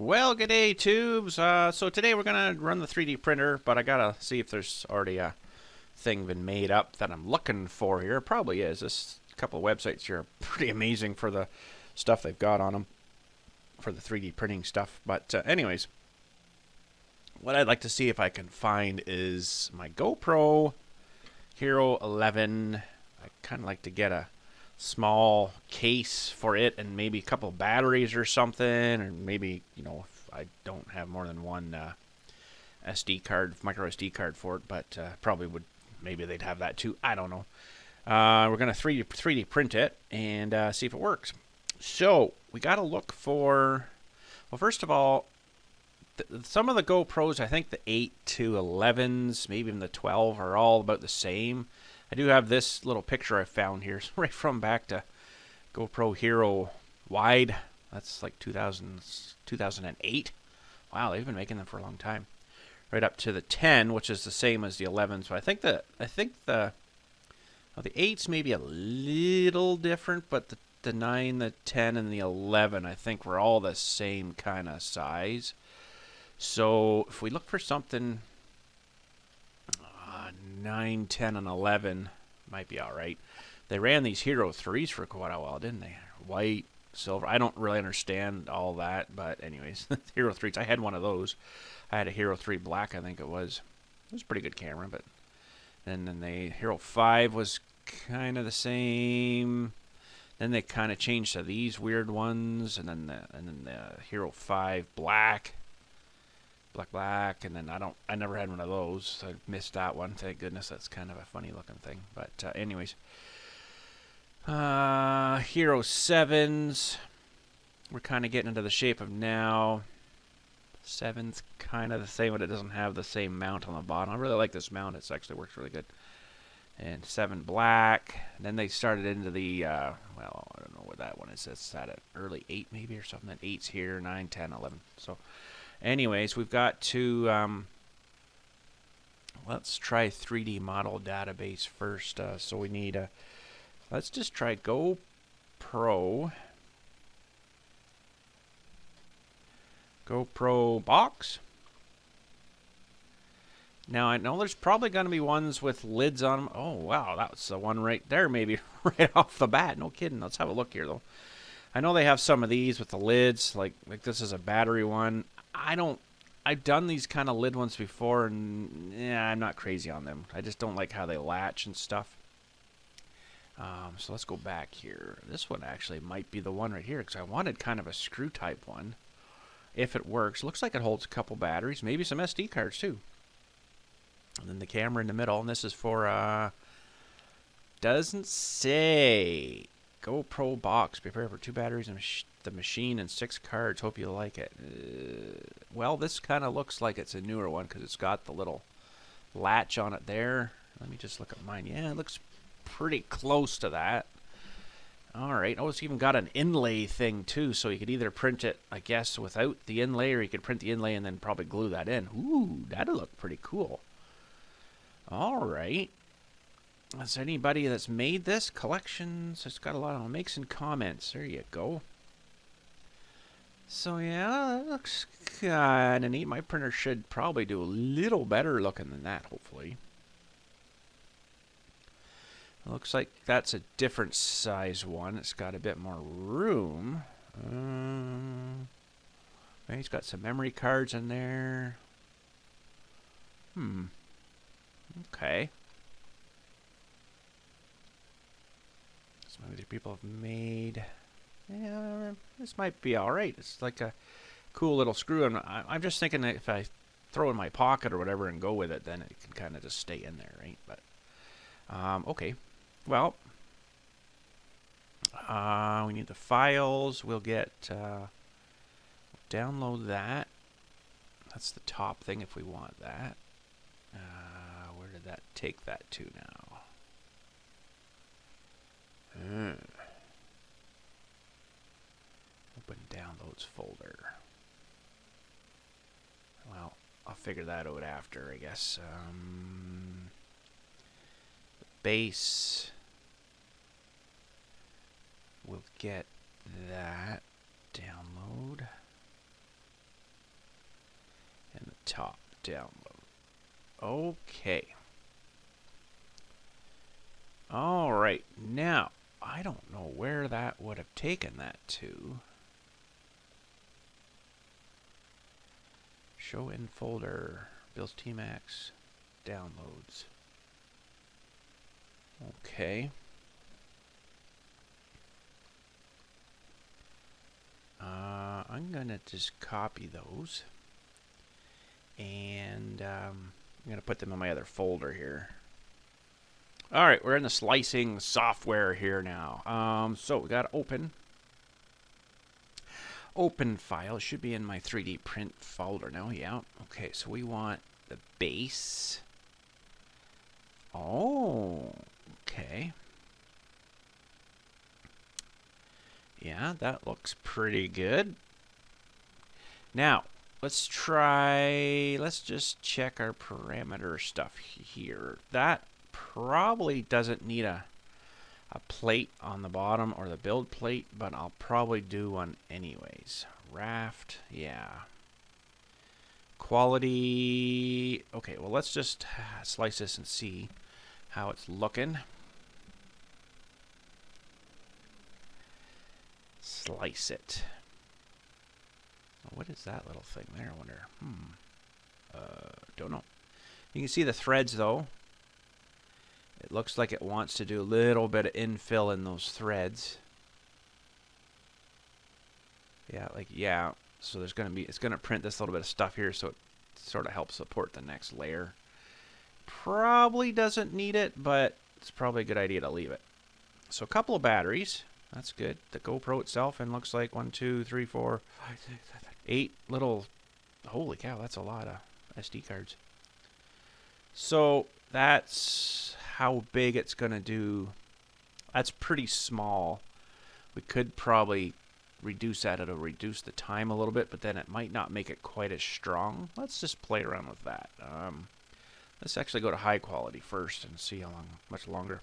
Well, good day, tubes. So today we're gonna run the 3D printer, but I gotta see if there's already a thing been made up that I'm looking for here. Probably is. This couple of websites here are pretty amazing for the stuff they've got on them for the 3D printing stuff. But anyways, what I'd like to see if I can find is my GoPro Hero 11. I kind of like to get a small case for it and maybe a couple batteries or something, or maybe, if I don't have more than one SD card, micro SD card for it, but probably would, maybe they'd have that too. I don't know. We're going to 3D print it and see if it works. So we got to look for, well, first of all, some of the GoPros, I think the 8 to 11s, maybe even the 12, are all about the same. I do have this little picture I found here, right from back to GoPro Hero Wide. That's like 2008. Wow, they've been making them for a long time. Right up to the 10, which is the same as the 11. So I think the 8's maybe a little different, but the 9, the 10, and the 11, I think were all the same kind of size. So if we look for something 9, 10, and 11 might be all right. They ran these Hero 3s for quite a while, didn't they? White, silver. I don't really understand all that, but anyways, Hero 3s. I had one of those. I had a Hero 3 Black, I think it was. It was a pretty good camera, but then the Hero 5 was kind of the same. Then they kind of changed to these weird ones, and then the Hero 5 Black. Black, and then I never had one of those. I missed that one. Thank goodness. That's kind of a funny looking thing. But anyways, Hero 7s. We're kind of getting into the shape of now. 7's kind of the same, but it doesn't have the same mount on the bottom. I really like this mount. It actually works really good. And 7 Black. And then they started into the, well, I don't know what that one is. It's at an early 8 maybe or something. 8's here, 9, 10, 11. So anyways, we've got to, let's try 3D model database first. So we need let's just try GoPro box. Now, I know there's probably going to be ones with lids on them. Oh, wow, that's the one right there, maybe right off the bat. No kidding. Let's have a look here, though. I know they have some of these with the lids, like this is a battery one. I've done these kind of lid ones before, and yeah, I'm not crazy on them. I just don't like how they latch and stuff. So let's go back here. This one actually might be the one right here, because I wanted kind of a screw type one. If it works, looks like it holds a couple batteries, maybe some SD cards too. And then the camera in the middle, and this is for, doesn't say. GoPro box. Prepare for 2 batteries and the machine and 6 cards. Hope you like it. Well, this kind of looks like it's a newer one because it's got the little latch on it there. Let me just look at mine. Yeah, it looks pretty close to that. All right. Oh, it's even got an inlay thing too, so you could either print it, I guess, without the inlay, or you could print the inlay and then probably glue that in. Ooh, that'd look pretty cool. All right. Is there anybody that's made this? Collections. It's got a lot of makes and comments. There you go. So yeah, that looks kind of neat. My printer should probably do a little better looking than that, hopefully. It looks like that's a different size one. It's got a bit more room. He's got some memory cards in there. Okay. Some other people have made. Yeah, this might be all right. It's like a cool little screw, and I'm just thinking that if I throw it in my pocket or whatever and go with it, then it can kind of just stay in there, right? But okay, well, we need the files. We'll get download that. That's the top thing if we want that. Where did that take that to now? Open downloads folder. Well, I'll figure that out after, I guess. Base. We'll get that. Download. desktop download. Okay. All right. Now, I don't know where that would have taken that to. Show in folder. BILLSTMAXX downloads. Okay. I'm going to just copy those. And I'm going to put them in my other folder here. All right, we're in the slicing software here now. So we got to open file. It should be in my 3D print folder now. Yeah. Okay, so we want the base. Oh, okay. Yeah, that looks pretty good. Now, let's just check our parameter stuff here. That probably doesn't need a plate on the bottom or the build plate, but I'll probably do one anyways. Raft, yeah. Quality, okay, well let's just slice this and see how it's looking. Slice it. What is that little thing there? I wonder. Don't know. You can see the threads though. It looks like it wants to do a little bit of infill in those threads. Yeah, yeah. So it's gonna print this little bit of stuff here, so it sort of helps support the next layer. Probably doesn't need it, but it's probably a good idea to leave it. So a couple of batteries. That's good. The GoPro itself, and looks like 1, 2, 3, 4, 5, 6, 7, 8 little. Holy cow, that's a lot of SD cards. So that's how big it's gonna do. That's pretty small. We could probably reduce that. It'll reduce the time a little bit, but then it might not make it quite as strong. Let's just play around with that. Let's actually go to high quality first and see how much longer.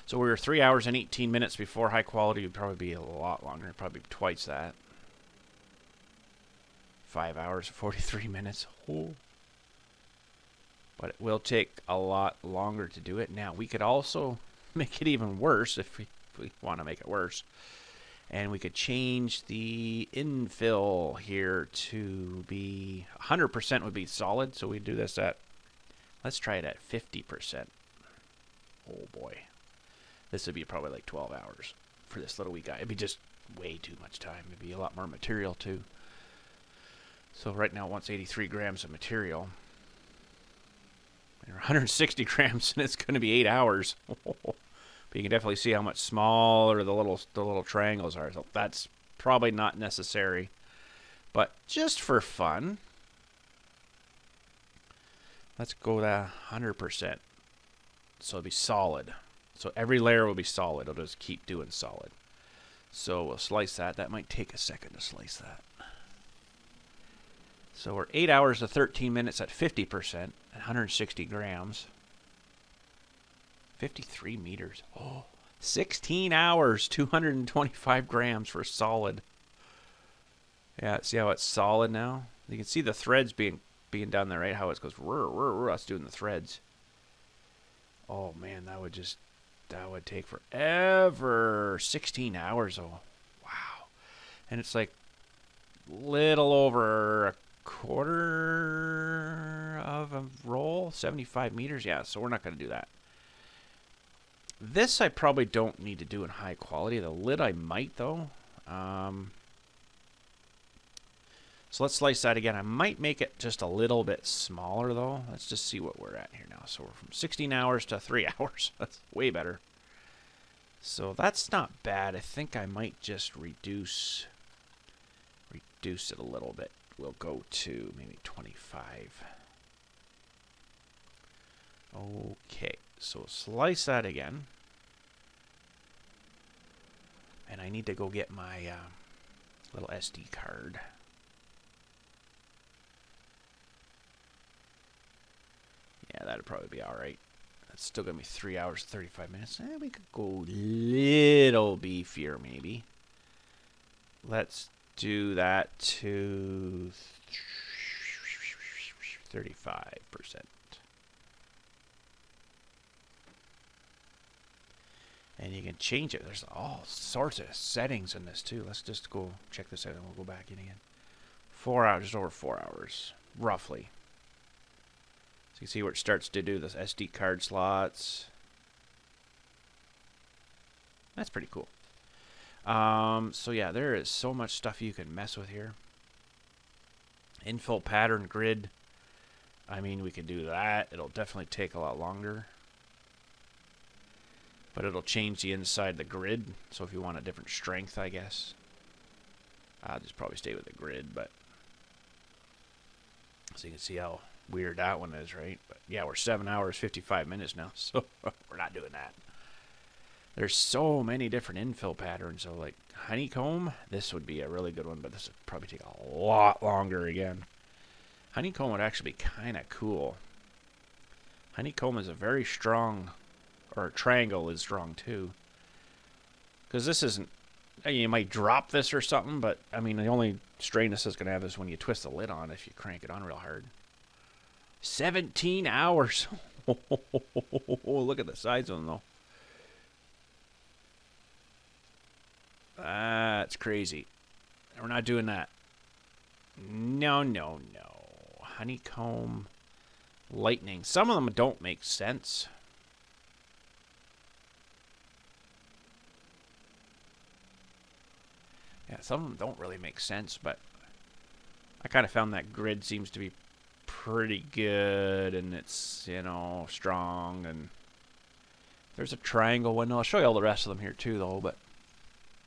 So we were 3 hours and 18 minutes before. High quality would probably be a lot longer, probably twice that. 5 hours, 43 minutes. Oh. But it will take a lot longer to do it. Now, we could also make it even worse if we want to make it worse. And we could change the infill here to be 100% would be solid. So we do this at, let's try it at 50%. Oh boy. This would be probably like 12 hours for this little wee guy. It'd be just way too much time. It'd be a lot more material too. So right now it wants 83 grams of material. And 160 grams, and it's going to be 8 hours. But you can definitely see how much smaller the little triangles are. So that's probably not necessary. But just for fun, let's go to 100%. So it'll be solid. So every layer will be solid. It'll just keep doing solid. So we'll slice that. That might take a second to slice that. So we're 8 hours to 13 minutes at 50%, at 160 grams. 53 meters. Oh, 16 hours, 225 grams for solid. Yeah, see how it's solid now? You can see the threads being down there, right? How it goes, that's doing the threads. Oh man, that would take forever. 16 hours, oh, wow. And it's like little over a quarter of a roll, 75 meters. Yeah, so we're not going to do that. This I probably don't need to do in high quality. The lid I might though. So let's slice that again. I might make it just a little bit smaller though. Let's just see what we're at here now. So we're from 16 hours to 3 hours. That's way better. So that's not bad. I think I might just reduce it a little bit. We'll go to maybe 25. Okay, so slice that again. And I need to go get my little SD card. Yeah, that'd probably be alright. That's still going to be 3 hours, 35 minutes. We could go a little beefier maybe. Let's do that to 35%. And you can change it. There's all sorts of settings in this too. Let's just go check this out and we'll go back in again. 4 hours, just over 4 hours, roughly. So you can see where it starts to do this SD card slots. That's pretty cool. So yeah, there is so much stuff you can mess with here. Infill pattern grid. I mean, we could do that. It'll definitely take a lot longer. But it'll change the inside of the grid. So if you want a different strength, I guess. I'll just probably stay with the grid, but so you can see how weird that one is, right? But yeah, we're 7 hours, 55 minutes now, so we're not doing that. There's so many different infill patterns. So like honeycomb, this would be a really good one, but this would probably take a lot longer again. Honeycomb would actually be kind of cool. Honeycomb is a very strong, or triangle is strong too. Because this isn't, you might drop this or something, but I mean, the only strain this is going to have is when you twist the lid on if you crank it on real hard. 17 hours. Look at the size of them though. That's crazy. We're not doing that. No, no, no. Honeycomb, lightning. Some of them don't make sense. Yeah, some of them don't really make sense, but I kind of found that grid seems to be pretty good, and it's, you know, strong, and there's a triangle one. I'll show you all the rest of them here too, though, but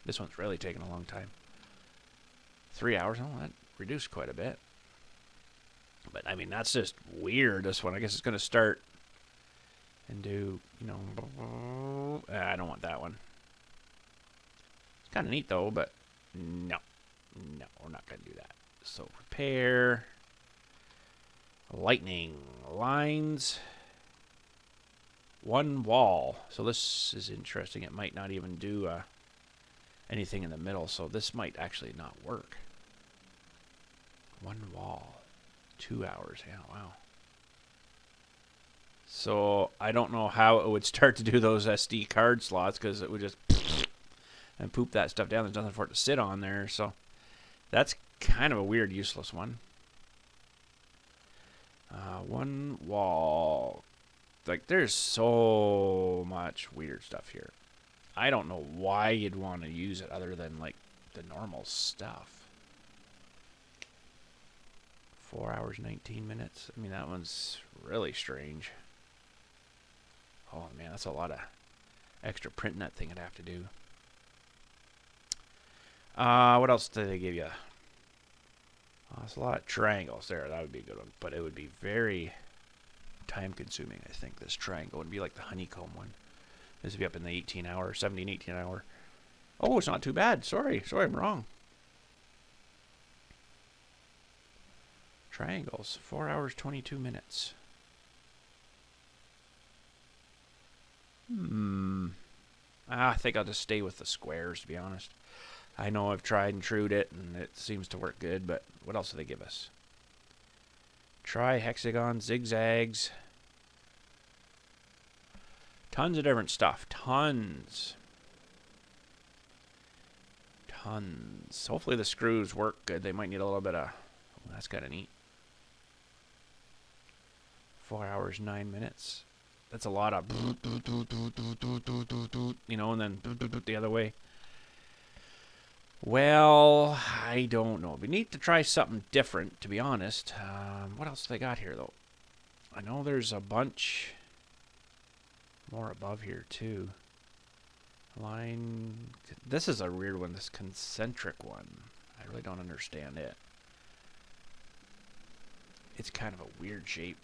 this one's really taking a long time. 3 hours. Oh, that reduced quite a bit. But, I mean, that's just weird, this one. I guess it's going to start and do, you know, I don't want that one. It's kind of neat, though, but no. No, we're not going to do that. So, repair. Lightning. Lines. One wall. So, this is interesting. It might not even do anything in the middle, so this might actually not work. One wall. 2 hours. Yeah, wow. So I don't know how it would start to do those SD card slots, because it would just and poop that stuff down. There's nothing for it to sit on there, so that's kind of a weird, useless one. One wall. Like, there's so much weird stuff here. I don't know why you'd want to use it other than, like, the normal stuff. 4 hours, 19 minutes. I mean, that one's really strange. Oh, man, that's a lot of extra printing that thing I'd have to do. What else did they give you? There's a lot of triangles there. That would be a good one. But it would be very time-consuming, I think, this triangle. It would be like the honeycomb one. This would be up in the 18-hour, 17, 18-hour. Oh, it's not too bad. Sorry, I'm wrong. Triangles, 4 hours, 22 minutes. I think I'll just stay with the squares, to be honest. I know I've tried and trued it, and it seems to work good, but what else do they give us? Try hexagon, zigzags. Tons of different stuff. Tons. Hopefully the screws work good. They might need a little bit of... Oh, that's kind of neat. 4 hours, 9 minutes. That's a lot of... You know, and then the other way. Well, I don't know. We need to try something different, to be honest. What else do they got here, though? I know there's a bunch more above here, too. Line... This is a weird one, this concentric one. I really don't understand it. It's kind of a weird shape.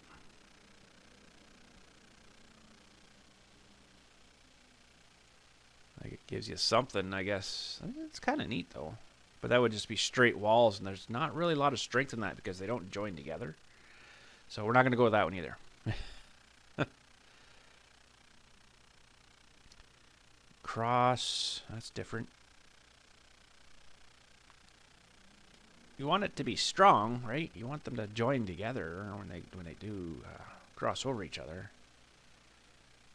Like, it gives you something, I guess. It's kind of neat, though. But that would just be straight walls, and there's not really a lot of strength in that because they don't join together. So we're not going to go with that one either. Cross. That's different. you want it to be strong, right? You want them to join together when they do cross over each other.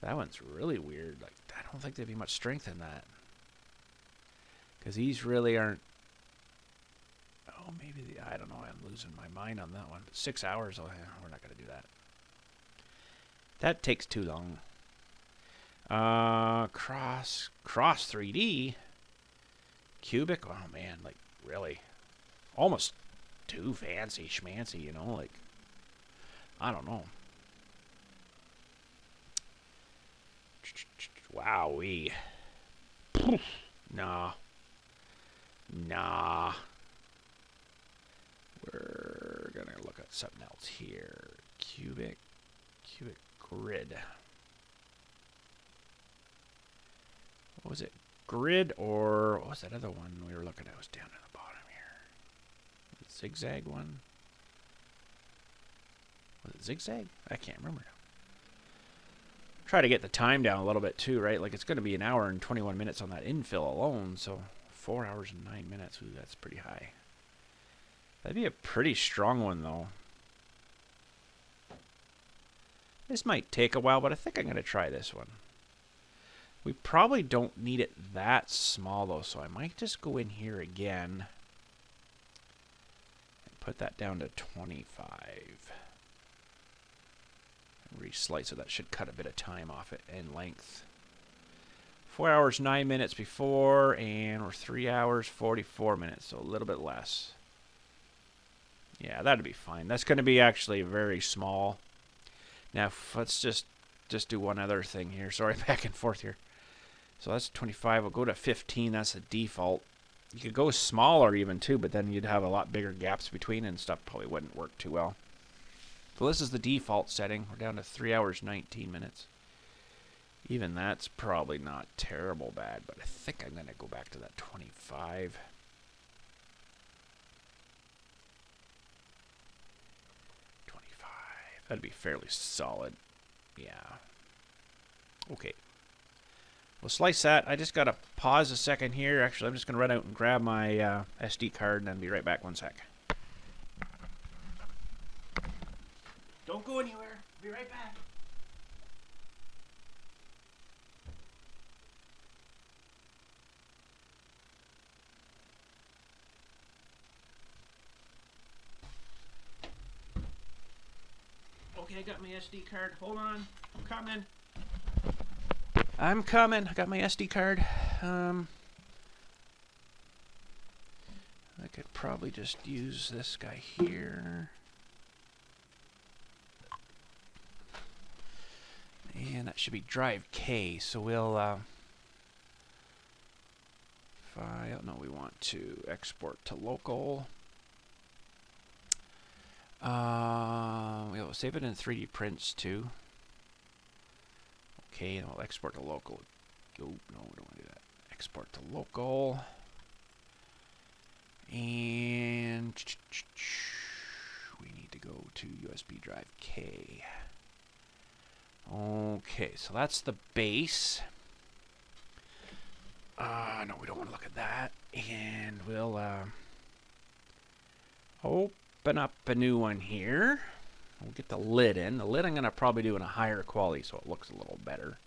That one's really weird. Like, I don't think there'd be much strength in that, because these really aren't. Oh, maybe I don't know. I'm losing my mind on that one. But 6 hours. Oh, yeah, we're not gonna do that. That takes too long. Cross 3D. Cubic. Oh man, like really, almost too fancy schmancy. You know, like I don't know. Wowee. Nah. We're gonna look at something else here. Cubic grid. What was it? Grid, or what was that other one we were looking at? It was down at the bottom here. The zigzag one. Was it zigzag? I can't remember. Try to get the time down a little bit too, right? Like it's going to be 1 hour and 21 minutes on that infill alone, so 4 hours and 9 minutes. Ooh, that's pretty high. That'd be a pretty strong one, though. This might take a while, but I think I'm going to try this one. We probably don't need it that small, though, so I might just go in here again and put that down to 25. And reslice it. That should cut a bit of time off it and length. 4 hours, 9 minutes before, and we're 3 hours, 44 minutes, so a little bit less. Yeah, that'd be fine. That's going to be actually very small. Now, let's just do one other thing here. Sorry, back and forth here. So that's 25. We'll go to 15. That's the default. You could go smaller even too, but then you'd have a lot bigger gaps between and stuff probably wouldn't work too well. So this is the default setting. We're down to 3 hours, 19 minutes. Even that's probably not terrible bad, but I think I'm going to go back to that 25. That'd be fairly solid. Yeah. Okay. We'll slice that. I just got to pause a second here. Actually, I'm just going to run out and grab my SD card and then be right back. 1 sec. Don't go anywhere. Be right back. Okay, I got my SD card. Hold on. I'm coming. I got my SD card. I could probably just use this guy here. And that should be drive K. So we'll file. No, we want to export to local. We'll save it in 3D prints too. Okay, and we'll export to local. Oh, no, we don't want to do that. Export to local. And we need to go to USB drive K. Okay, so that's the base. No, we don't want to look at that. And we'll open up a new one here. We'll get the lid in. The lid I'm going to probably do in a higher quality so it looks a little better.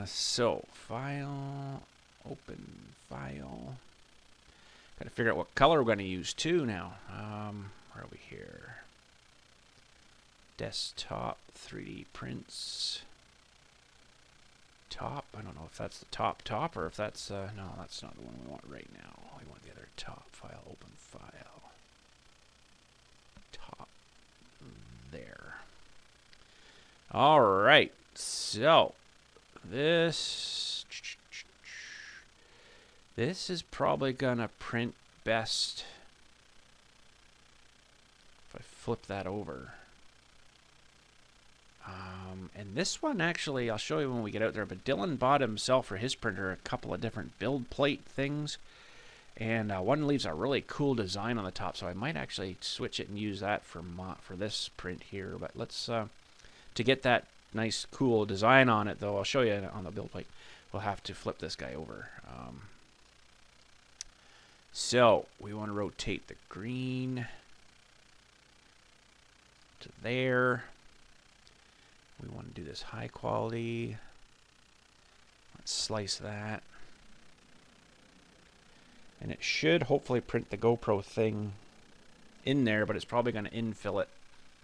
So, file, open file. Got to figure out what color we're going to use too now. Where are we here? Desktop, 3D prints. Top. I don't know if that's the top or if that's, no, that's not the one we want right now. We want the other top file, open file. Top. There. All right. So, this is probably going to print best if I flip that over. And this one, actually, I'll show you when we get out there, but Dylan bought himself for his printer a couple of different build plate things. And one leaves a really cool design on the top, so I might actually switch it and use that for this print here. But let's, to get that nice, cool design on it, though, I'll show you on the build plate. We'll have to flip this guy over. So we want to rotate the green to there. We want to do this high quality. Let's slice that. And it should hopefully print the GoPro thing in there, but it's probably going to infill it,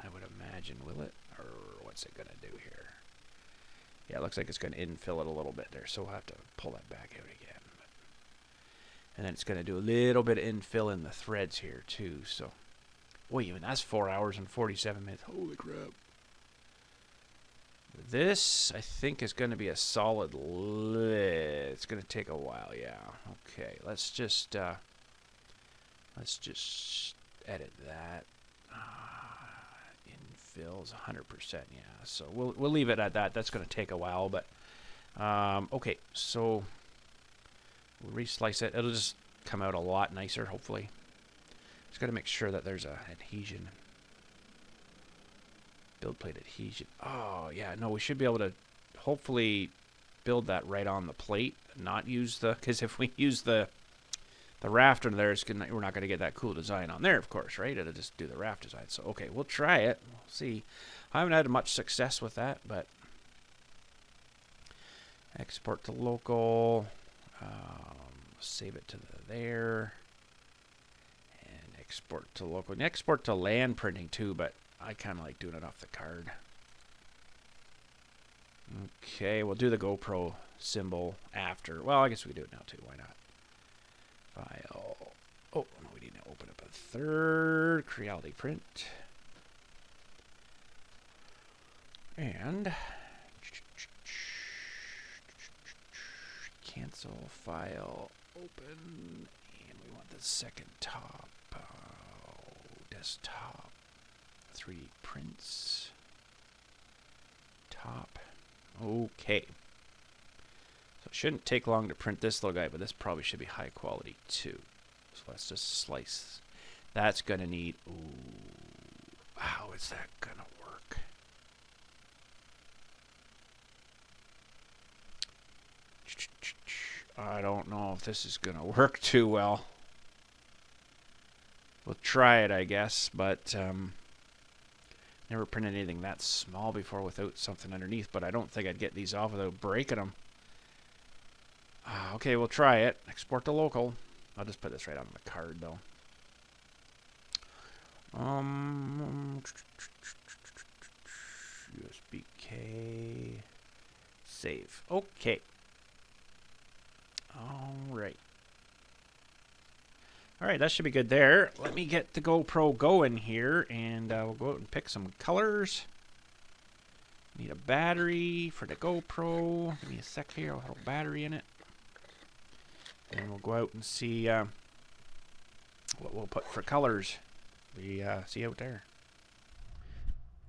I would imagine. Will it? Or what's it going to do here? Yeah, it looks like it's going to infill it a little bit there, so we'll have to pull that back out again. And then it's going to do a little bit of infill in the threads here too. So, boy, even that's 4 hours and 47 minutes. Holy crap. This, I think, is going to be a solid lid. It's going to take a while, yeah. Okay, let's just edit that. Infills 100%, yeah. So we'll leave it at that. That's going to take a while, but okay. So we'll reslice it. It'll just come out a lot nicer, hopefully. Just got to make sure that there's a adhesion. Build plate adhesion. Oh, yeah. No, we should be able to hopefully build that right on the plate. Not use the... Because if we use the raft under there, we're not going to get that cool design on there, of course, right? It'll just do the raft design. So, okay, we'll try it. We'll see. I haven't had much success with that, but... Export to local. Save it to there. And export to local. And export to land printing, too, but... I kind of like doing it off the card. Okay, we'll do the GoPro symbol after. Well, I guess we can do it now too. Why not? File. Oh, no, we need to open up a third Creality print. And cancel file open. And we want the second top. Desktop. 3D prints. Top. Okay. So it shouldn't take long to print this little guy, but this probably should be high quality too. So let's just slice. That's going to need... Ooh. How is that going to work? I don't know if this is going to work too well. We'll try it, I guess, but... Never printed anything that small before without something underneath, but I don't think I'd get these off without breaking them. Okay, we'll try it. Export to local. I'll just put this right on the card, though. USB-K. Save. Okay. All right. Alright, that should be good there. Let me get the GoPro going here, and we'll go out and pick some colors. Need a battery for the GoPro. Give me a sec here, I'll have a battery in it. And we'll go out and see what we'll put for colors. We see out there.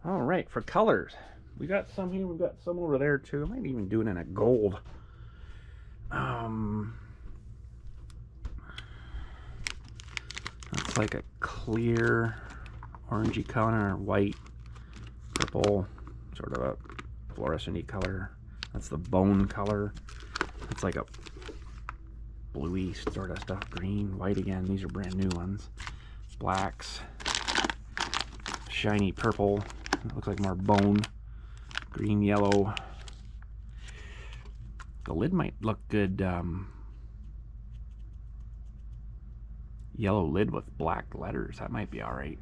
Alright, for colors. We got some here, we've got some over there too. I might even do it in a gold. It's like a clear orangey color, or white, purple, sort of a fluorescent-y color. That's the bone color. It's like a bluey sort of stuff. Green, white again. These are brand new ones. Blacks, shiny purple. It looks like more bone. Green, yellow. The lid might look good. Yellow lid with black letters. That might be alright.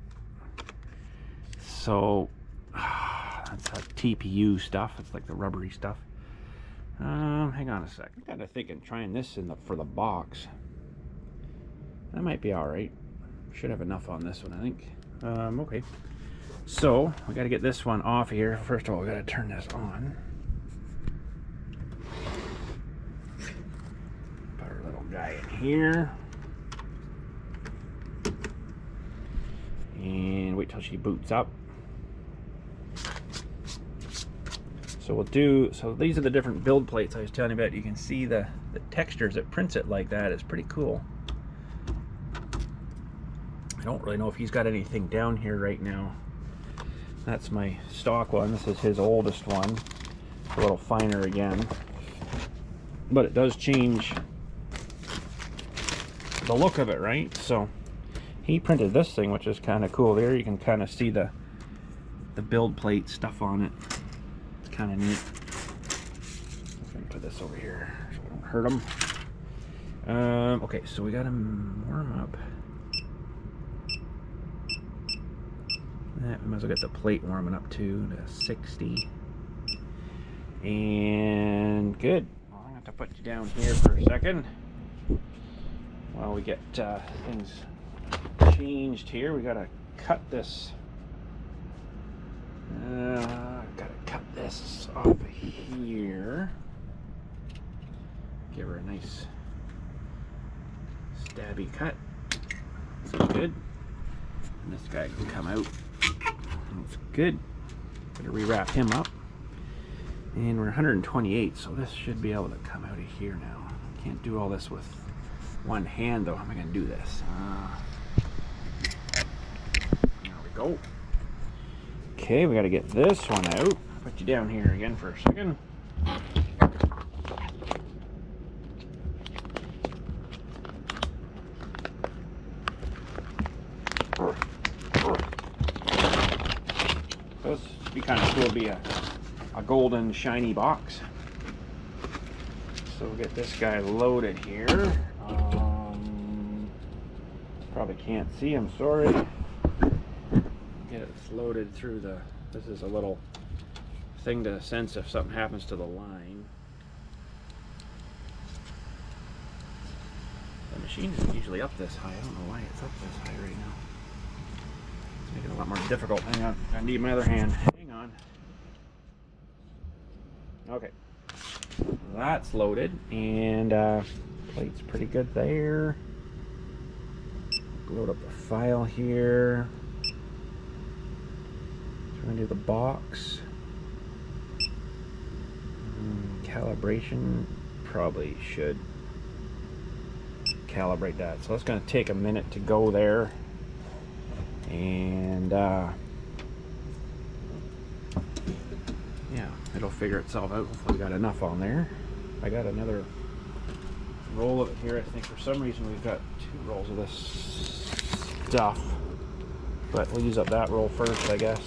So, that's a TPU stuff. It's like the rubbery stuff. Hang on a sec. I'm kind of thinking trying this for the box. That might be alright. Should have enough on this one, I think. Okay. So, we got to get this one off here. First of all, we got to turn this on. Put our little guy in here. And wait till she boots up. So we'll do, so these are the different build plates I was telling you about. You can see the textures. It prints it like that. It's pretty cool. I don't really know if he's got anything down here right now. That's my stock one. This is his oldest one. It's a little finer again. But it does change the look of it, right? So he printed this thing, which is kind of cool. There you can kind of see the build plate stuff on it. It's kind of neat. I'm gonna put this over here so we don't hurt him. Okay, so we got him warm up. We might as well get the plate warming up too to 60. And good. Well, I'm going to have to put you down here for a second while we get things changed here. We got to cut this. Got to cut this off here. Give her a nice stabby cut. That's good. And this guy can come out. That's good. Gotta rewrap him up. And we're 128, so this should be able to come out of here now. Can't do all this with one hand though. How am I gonna do this? There we go. Okay, we gotta get this one out. Put you down here again for a second. This would be kind of cool to be a golden shiny box. So we'll get this guy loaded here. Probably can't see, I'm sorry. Get it loaded through the, this is a little thing to sense if something happens to the line. The machine isn't usually up this high. I don't know why it's up this high right now. It's making it a lot more difficult. Hang on, I need my other hand. Hang on. Okay, that's loaded, and plate's pretty good there. Load up the file here. Trying to do the box. Calibration, probably should calibrate that. So it's going to take a minute to go there, and yeah, it'll figure itself out. Hopefully we got enough on there. I got another roll of it here. I think for some reason we've got 2 rolls of this stuff, but we'll use up that roll first, I guess.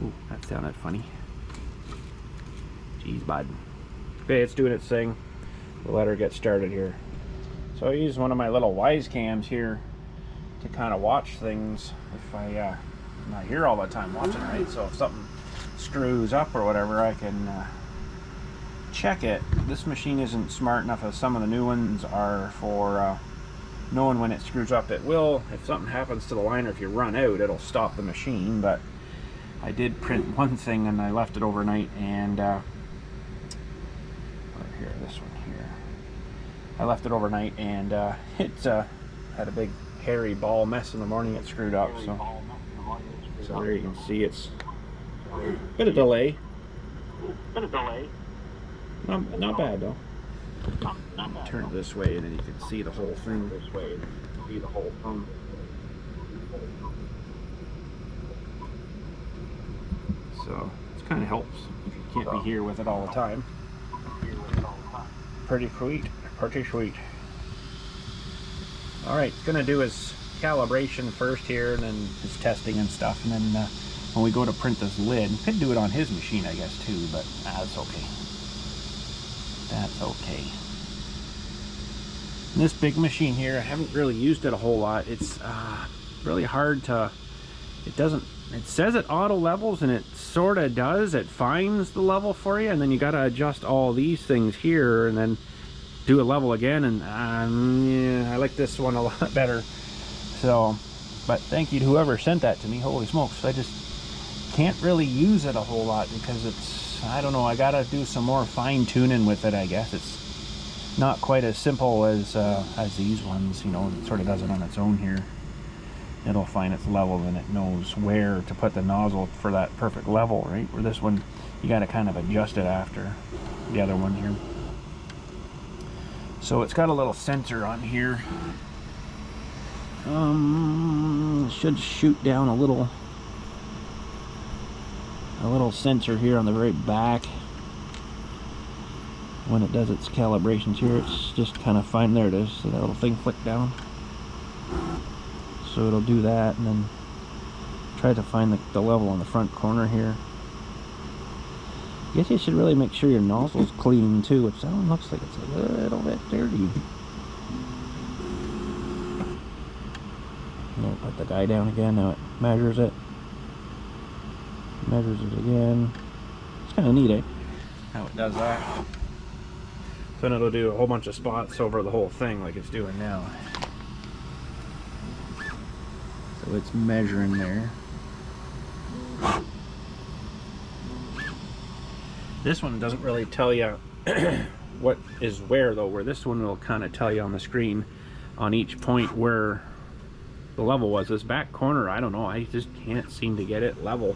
Ooh, that sounded funny. Jeez, bud. Okay, it's doing its thing. We'll let her get started here. So I use one of my little wise cams here to kind of watch things if I'm not here all the time watching, right? So if something screws up or whatever, I can check it. This machine isn't smart enough as some of the new ones are for knowing when it screws up. It will, if something happens to the line or if you run out, it'll stop the machine. But I did print one thing and I left it overnight, and here, this one here, I left it overnight, and it had a big hairy ball mess in the morning. It screwed up, so there you can see it's a bit of delay. Not bad though. Turn it this way and then you can see the whole thing. This way, see the whole thing. So it kind of helps if you can't be here with it all the time. Pretty sweet, pretty sweet. All right, gonna do his calibration first here, and then his testing and stuff, and then when we go to print this lid, could do it on his machine, I guess too, but that's okay. That's okay. And this big machine here, I haven't really used it a whole lot. It's really hard to, it says it auto levels, and it sort of does. It finds the level for you, and then you got to adjust all these things here and then do a level again, and yeah, I like this one a lot better. So, but thank you to whoever sent that to me. Holy smokes, I just can't really use it a whole lot because it's, I don't know, I gotta do some more fine tuning with it, I guess. It's not quite as simple as these ones, you know. It sort of does it on its own here. It'll find its level and it knows where to put the nozzle for that perfect level, right? Where this one, you gotta kind of adjust it after the other one here. So it's got a little sensor on here. Should shoot down a little sensor here on the very back. when it does its calibrations here, it's just kind of fine. There it is. So that little thing flicked down. So it'll do that, and then try to find the level on the front corner here. I guess you should really make sure your nozzle's clean too, which that one looks like it's a little bit dirty. And then put the guy down again. Now it measures it. Measures it again. It's kind of neat, eh? How it does that. So then it'll do a whole bunch of spots over the whole thing like it's doing now. So it's measuring there. This one doesn't really tell you what is where though, where this one will kind of tell you on the screen on each point where the level was. This back corner, I don't know, I just can't seem to get it level.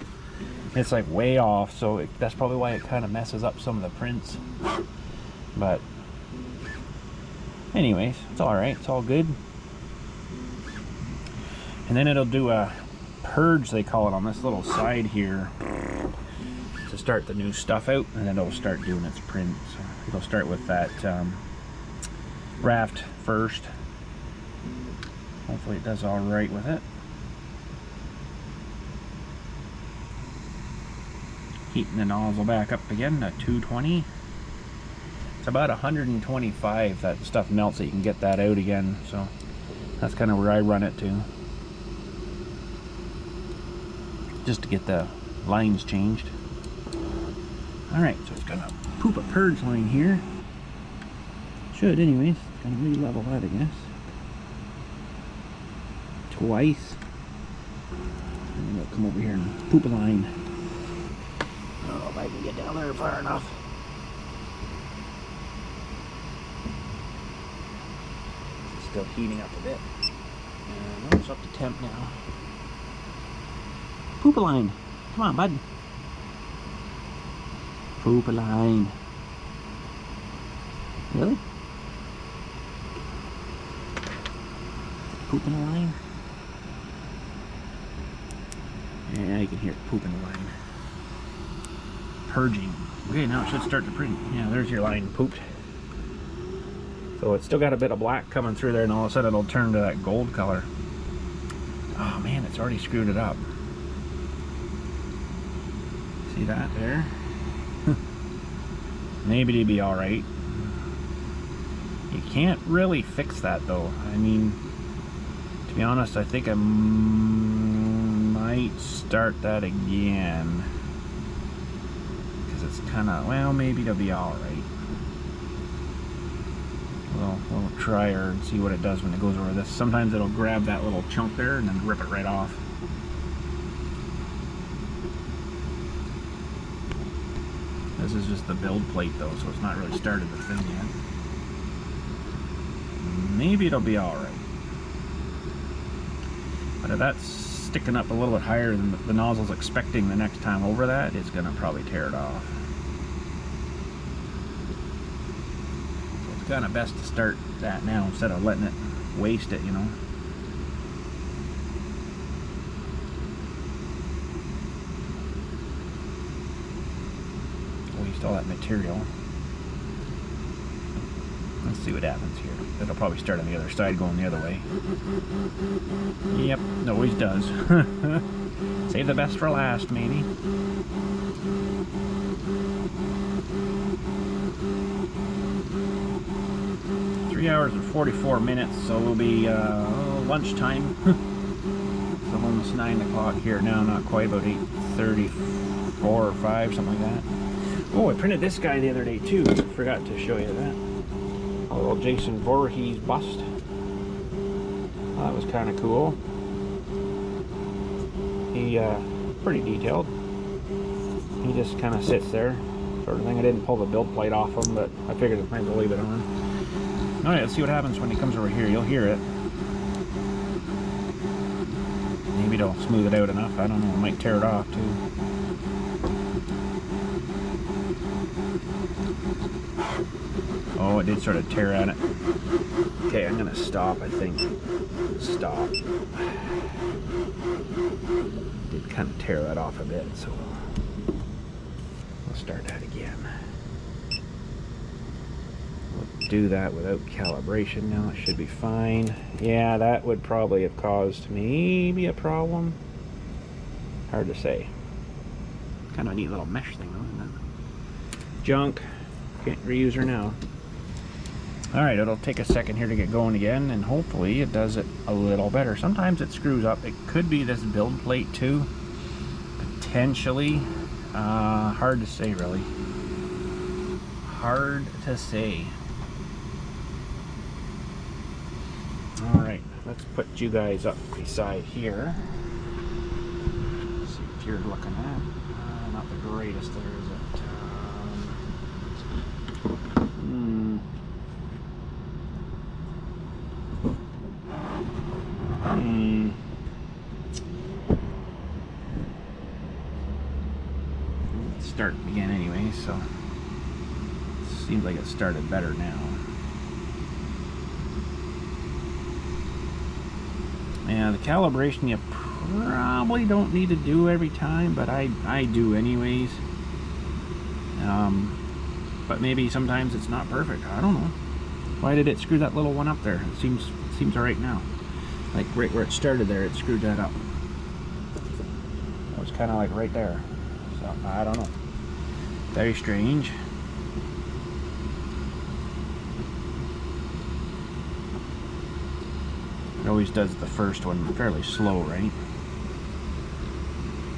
It's like way off, so that's probably why it kind of messes up some of the prints. But anyways, it's alright, it's all good. And then it'll do a purge, they call it, on this little side here to start the new stuff out, and then it'll start doing its print. So it'll start with that raft first. Hopefully it does all right with it. Heating the nozzle back up again to 220. It's about 125 that stuff melts, so you can get that out again. So that's kind of where I run it to, just to get the lines changed. Alright, so it's gonna poop a purge line here. Should anyways. It's gonna re-level that, I guess. Twice. And then it'll come over here and poop a line. I don't know if I can get down there far enough. It's still heating up a bit. And it's up to temp now. Poop a line. Come on, bud. Poop a line. Really? Pooping a line? Yeah, you can hear it pooping a line. Purging. Okay, now it should start to print. Yeah, there's your line pooped. So it's still got a bit of black coming through there, and all of a sudden it'll turn to that gold color. Oh man, it's already screwed it up. See that there? Maybe it'd be alright. You can't really fix that though. I mean, to be honest, I think I might start that again. Because it's kind of, well, maybe it'll be alright. We'll try her and see what it does when it goes over this. Sometimes it'll grab that little chunk there and then rip it right off. This is just the build plate though, so it's not really started the thing yet. Maybe it'll be alright. But if that's sticking up a little bit higher than the nozzle's expecting the next time over that, it's going to probably tear it off. So it's kind of best to start that now instead of letting it waste it, you know. Waste all that material. Let's see what happens here. It'll probably start on the other side going the other way. Yep, it always does. Save the best for last, maybe. Three hours and 44 minutes, so we'll be lunchtime. It's almost 9 o'clock here now, not quite, about 8:34 or 5, something like that. Oh, I printed this guy the other day too. Forgot to show you that. A little Jason Voorhees bust. That was kind of cool. He, pretty detailed. He just kind of sits there, sort of thing. I didn't pull the build plate off him, but I figured I might as well leave it on. Alright, let's see what happens when he comes over here. You'll hear it. Maybe it'll smooth it out enough. I don't know. It might tear it off too. Oh, it did sort of tear at it. Okay, I'm gonna stop, I think. Stop. Did kind of tear that off a bit, so we'll start that again. do that without calibration now. It should be fine. Yeah, that would probably have caused maybe a problem. Hard to say. Kind of a neat little mesh thing though, isn't it? Junk. Can't reuse her now. Alright, it'll take a second here to get going again, and hopefully it does it a little better. Sometimes it screws up. It could be this build plate too. Potentially. Hard to say, really. Hard to say. Alright, let's put you guys up beside here. See what you're looking at. Not the greatest there, is it? Start again anyway, so seems like it started better now. Yeah, the calibration you probably don't need to do every time, but I do anyways. But maybe sometimes it's not perfect. I don't know. Why did it screw that little one up there? It seems alright now. Like right where it started there, it screwed that up. It was kind of like right there. So I don't know. Very strange. It always does the first one fairly slow, right?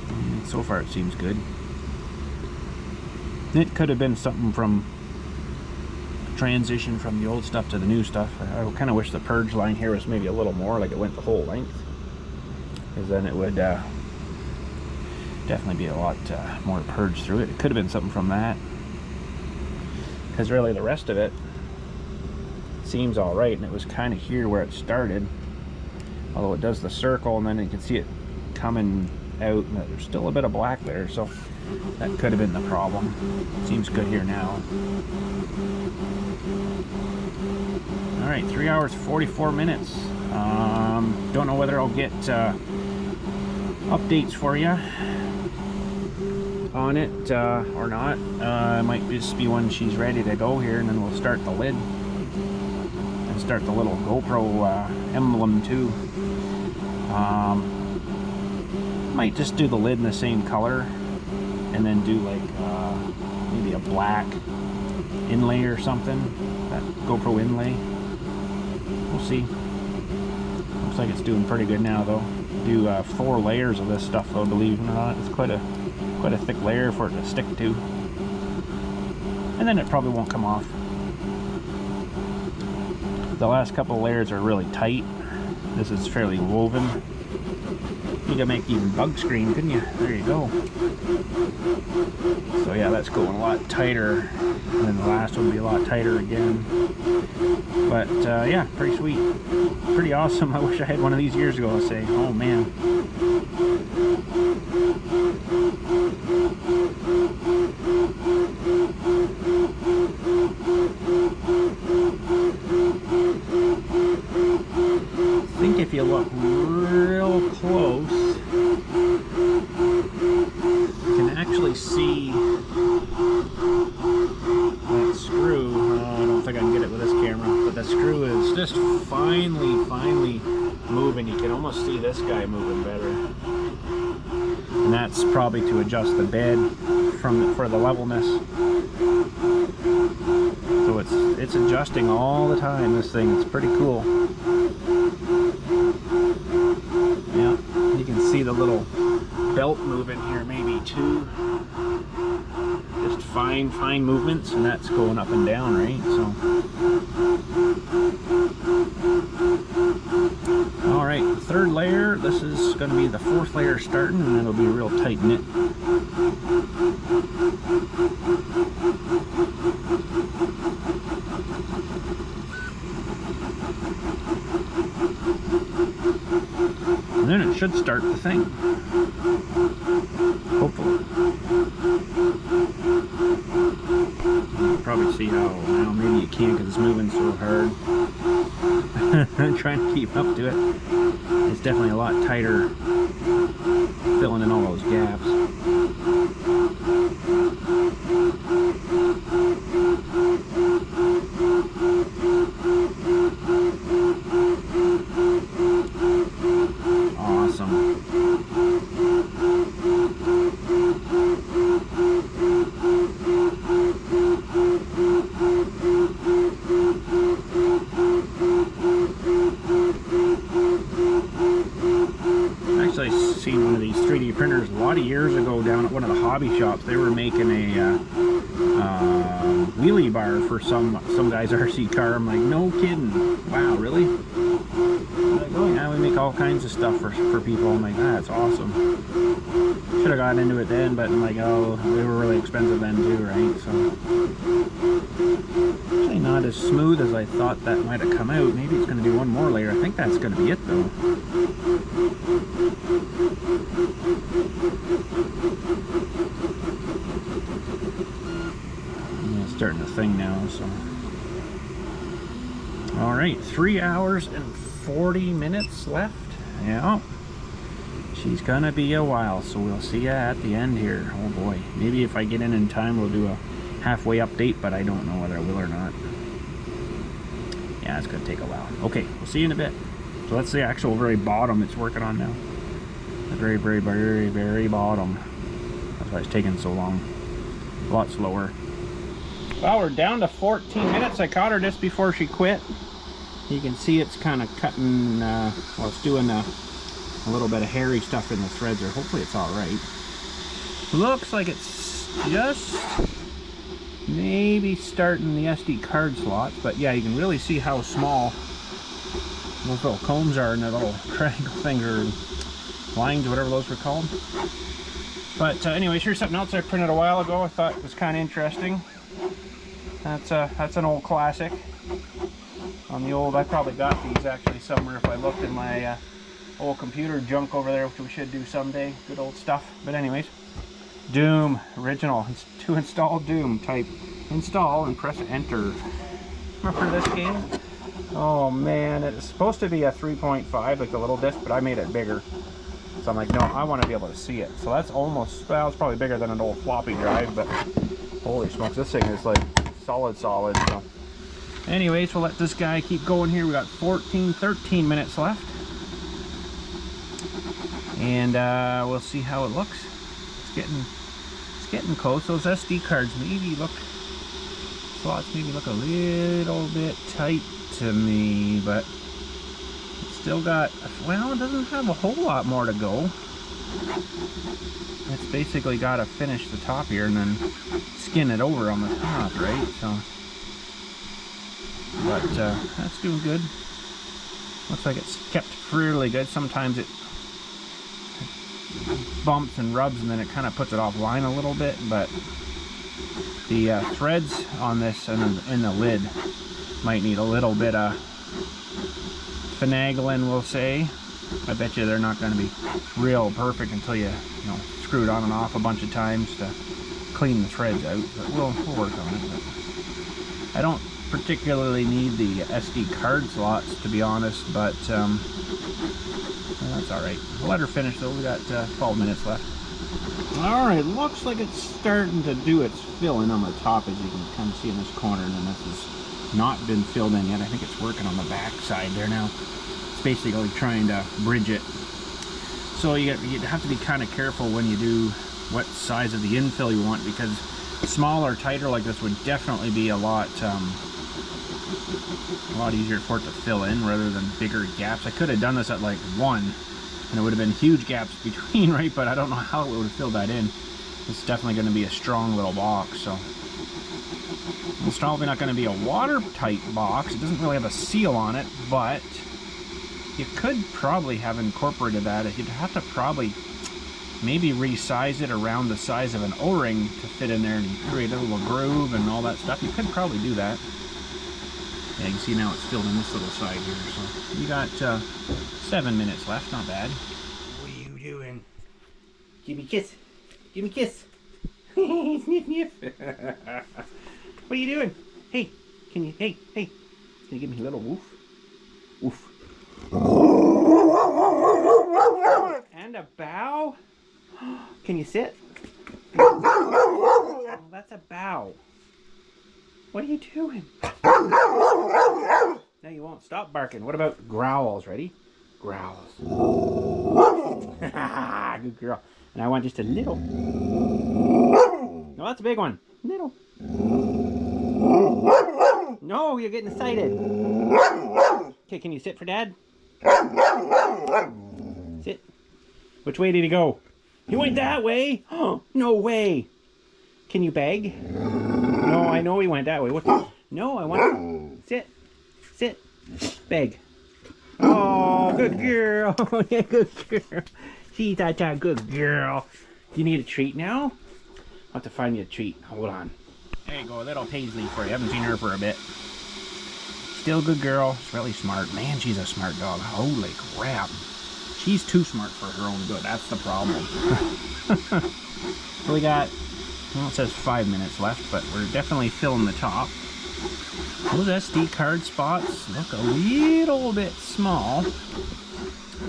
And so far it seems good. It could have been something from transition from the old stuff to the new stuff. I kind of wish the purge line here was maybe a little more, like it went the whole length, because then it would definitely be a lot more purge through it. It could have been something from that, because really the rest of it seems all right, and it was kind of here where it started, although it does the circle and then you can see it coming out, and there's still a bit of black there, so that could have been the problem. Seems good here now. Alright, 3 hours 44 minutes. Don't know whether I'll get updates for you on it or not. It might just be when she's ready to go here, and then we'll start the lid and start the little GoPro emblem too. Might just do the lid in the same color, and then do like maybe a black inlay or something, that GoPro inlay. We'll see. Looks like it's doing pretty good now though. Do 4 layers of this stuff though, believe it or not. It's quite a thick layer for it to stick to, and then it probably won't come off. The last couple of layers are really tight. This is fairly woven. You could make even bug screen, couldn't you? There you go. So yeah, that's going a lot tighter, and then the last one will be a lot tighter again. But yeah, pretty sweet, pretty awesome. I wish I had one of these years ago. I say, oh man. I think if you look real close, you can actually see that screw. I don't think I can get it with this camera, but the screw is just finely moving. You can almost see this guy moving better, and that's probably to adjust the bed for the levelness. So it's adjusting all the time. This thing, it's pretty cool. Yeah, you can see the little belt moving here maybe too. Just fine movements, and that's going up and down, right? So all right, third layer. This is going to be the 4th layer starting, and it'll be real tight knit. And then it should start the thing. Hopefully. You'll probably see how, well, maybe you can't because it's moving so hard. I'm trying to keep up to it. It's definitely a lot tighter, filling in all those gaps. seen one of these 3D printers a lot of years ago down at one of the hobby shops. They were making a wheelie bar for some guy's RC car. I'm like, no kidding. Wow, really? Like, oh yeah, we make all kinds of stuff for people. I'm like, that's awesome. Should have gotten into it then, but I'm like, oh, they were really expensive then too, right? So actually not as smooth as I thought that might have come out. Maybe it's going to do one more layer. I think that's going to be it though. Yeah, it's starting to thing now, so. Alright, 3 hours and 40 minutes left. Yeah. She's gonna be a while, so we'll see ya at the end here. Oh boy. Maybe if I get in time, we'll do a halfway update, but I don't know whether I will or not. Yeah, it's gonna take a while. Okay, we'll see you in a bit. So that's the actual very bottom it's working on now. The very, very, very, very bottom. That's why it's taking so long. A lot slower. Well, we're down to 14 minutes. I caught her just before she quit. You can see it's kind of cutting, well, it's doing a little bit of hairy stuff in the threads there. Hopefully it's all right. Looks like it's just maybe starting the SD card slots, but yeah, you can really see how small those little combs are and the little triangle things or lines, whatever those were called. But anyways, here's something else I printed a while ago. I thought was kind of interesting. That's an old classic. On the old, I probably got these actually somewhere if I looked in my old computer junk over there, which we should do someday. Good old stuff. But anyways, Doom original. It's to install Doom. Type install and press enter. Remember this game? Oh man, it's supposed to be a 3.5, like the little disc, but I made it bigger. So I'm like, no, I want to be able to see it. So that's almost, well, it's probably bigger than an old floppy drive, but holy smokes, this thing is like solid. So anyways, we'll let this guy keep going here. We got 13 minutes left. And we'll see how it looks. It's getting close. Those SD cards maybe look, slots maybe look a little bit tight to me, but it's still got, well, it doesn't have a whole lot more to go. It's basically got to finish the top here and then skin it over on the top, right? So, but that's doing good. Looks like it's kept fairly good. Sometimes it bumps and rubs and then it kind of puts it offline a little bit, but the threads on this and in the lid might need a little bit of finagling, we'll say. I bet you they're not going to be real perfect until you know, screw it on and off a bunch of times to clean the threads out, but we'll work on it. But I don't particularly need the SD card slots, to be honest, but well, that's alright. We'll let her finish though. We got 12 minutes left. Alright, looks like it's starting to do its filling on the top, as you can kind of see in this corner, and then this has not been filled in yet. I think it's working on the back side there now. It's basically trying to bridge it. So you have to be kind of careful when you do what size of the infill you want, because smaller, tighter like this would definitely be a lot easier for it to fill in rather than bigger gaps. I could have done this at like 1 and it would have been huge gaps between, right? But I don't know how it would have filled that in. It's definitely going to be a strong little box, so it's probably not going to be a watertight box. It doesn't really have a seal on it, but you could probably have incorporated that. You'd have to probably maybe resize it around the size of an O-ring to fit in there and create a little groove and all that stuff. You could probably do that. Yeah, you can see now it's filled in this little side here. So you got 7 minutes left, not bad. What are you doing? Give me a kiss. Give me a kiss. Sniff, sniff. What are you doing? Hey, can you, hey, can you give me a little woof? Woof. And a bow? Can you sit? Oh, that's a bow. What are you doing? No, you won't. Stop barking. What about growls? Ready? Growls. Good girl. And I want just a little. No, that's a big one. Little. No, you're getting excited. Okay, can you sit for Dad? Sit. Which way did he go? He went that way? Oh, no way. Can you beg? No, I know he went that way. What? No, I want to... Sit. Beg. Oh, good girl. Yeah, good girl. She's that good girl. Do you need a treat now? I'll have to find you a treat. Hold on. There you go, a little Paisley for you. I haven't seen her for a bit. Still a good girl. She's really smart. Man, she's a smart dog. Holy crap. She's too smart for her own good. That's the problem. So we got, well, it says 5 minutes left, but we're definitely filling the top. Those SD card spots look a little bit small.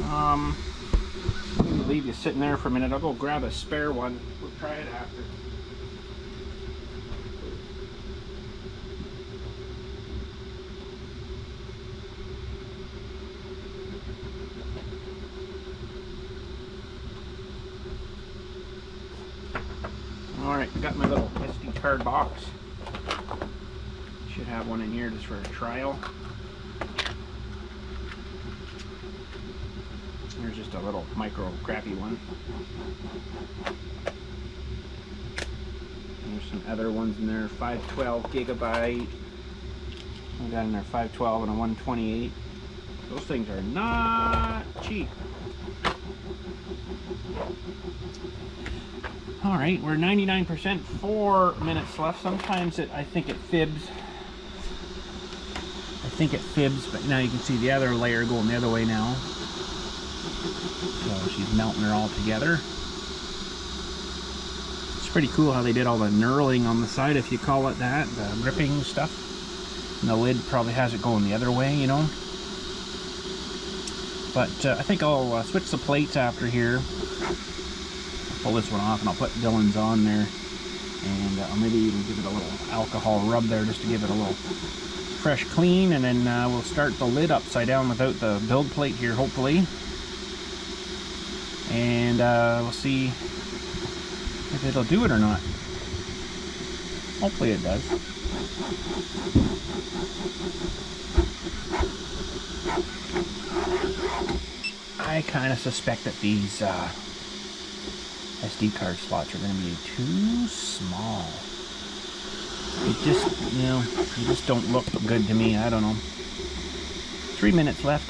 I'm going to leave you sitting there for a minute. I'll go grab a spare one. We'll try it after. Alright, got my little SD card box. Should have one in here just for a trial. There's just a little micro crappy one. There's some other ones in there, 512 gigabyte. We got in there 512 and a 128. Those things are not cheap. Alright, we're 99%, 4 minutes left. Sometimes I think it fibs. But now you can see the other layer going the other way now. So she's melting her all together. It's pretty cool how they did all the knurling on the side, if you call it that, the gripping stuff. And the lid probably has it going the other way, you know. But I think I'll switch the plates after here. Pull this one off and I'll put Dylan's on there, and I'll maybe even give it a little alcohol rub there just to give it a little fresh clean, and then we'll start the lid upside down without the build plate here, hopefully, and we'll see if it'll do it or not. Hopefully it does. I kind of suspect that these SD card slots are going to be too small. It just, you know, they just don't look good to me. I don't know. 3 minutes left.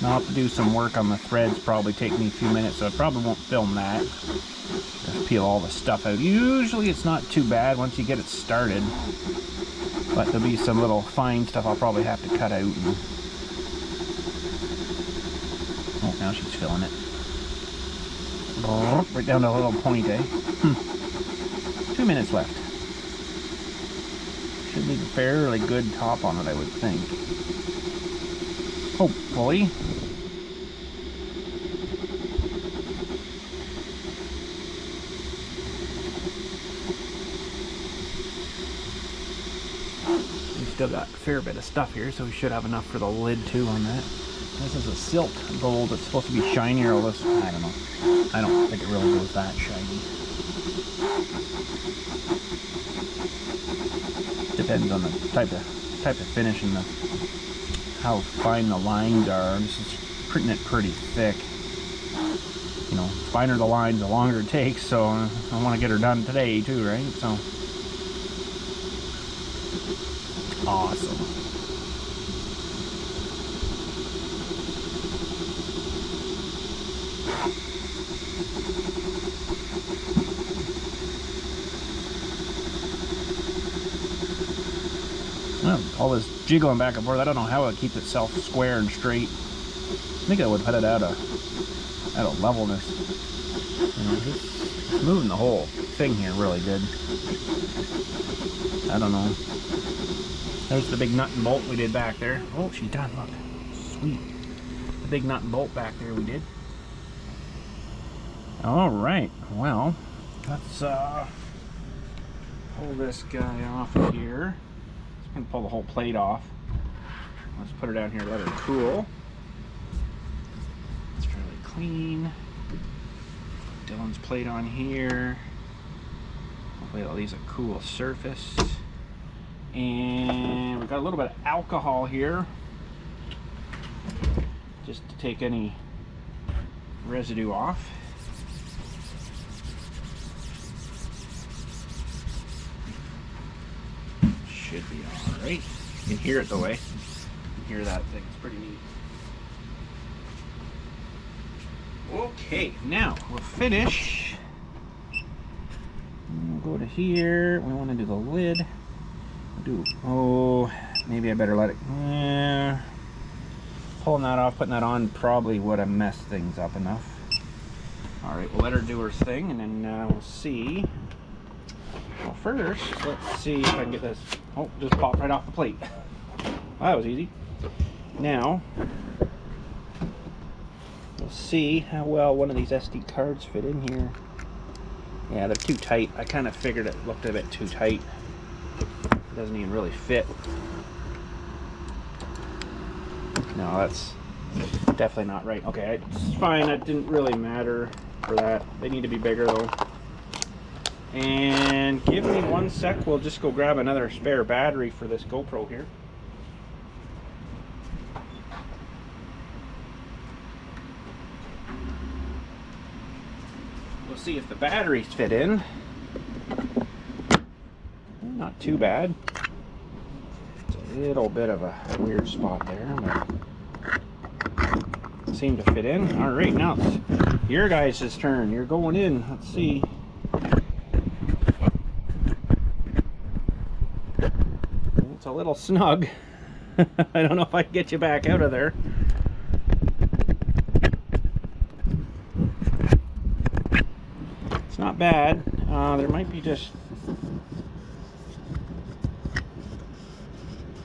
I'll have to do some work on the threads. Probably take me a few minutes, so I probably won't film that. Just peel all the stuff out. Usually it's not too bad once you get it started, but there'll be some little fine stuff I'll probably have to cut out. And... oh, now she's filling it. Right down to a little point, eh? 2 minutes left. Should leave a fairly good top on it, I would think. Hopefully. We've still got a fair bit of stuff here, so we should have enough for the lid too on that. This is a silk gold. It's supposed to be shinier. All this, I don't know. I don't think it really goes that shiny. Depends on the type of finish and how fine the lines are. This is printing it pretty thick. You know, finer the lines, the longer it takes. So I want to get her done today too, right? So awesome. Well, all this jiggling back and forth, I don't know how it keeps itself square and straight. I think I would put it at a levelness. You know, it's moving the whole thing here really good. I don't know. There's the big nut and bolt we did back there. Oh, she's done, look. Sweet. The big nut and bolt back there we did. Alright, well, let's pull this guy off of here. Just gonna pull the whole plate off. Let's put her down here, let her cool. It's fairly clean. Dylan's plate on here. Hopefully that leaves a cool surface. And we've got a little bit of alcohol here, just to take any residue off. Should be alright. You can hear it the way. You can hear that thing. It's pretty neat. Okay, now we'll finish. We'll go to here. We want to do the lid. Oh, maybe I better let it. Pulling that off, putting that on probably would have messed things up enough. Alright, we'll let her do her thing and then we'll see. Well, first, let's see if I can get this. Oh, just popped right off the plate. Well, that was easy. Now, we'll see how well one of these SD cards fit in here. Yeah, they're too tight. I kind of figured it looked a bit too tight. It doesn't even really fit. No, that's definitely not right. Okay, it's fine. That didn't really matter for that. They need to be bigger though. And give me 1 sec. We'll just go grab another spare battery for this GoPro here. We'll see if the batteries fit in. Not too bad. It's a little bit of a weird spot there, but seem to fit in. All right, now it's your guys' turn. You're going in. Let's see. It's a little snug. I don't know if I can get you back out of there. It's not bad. There might be just.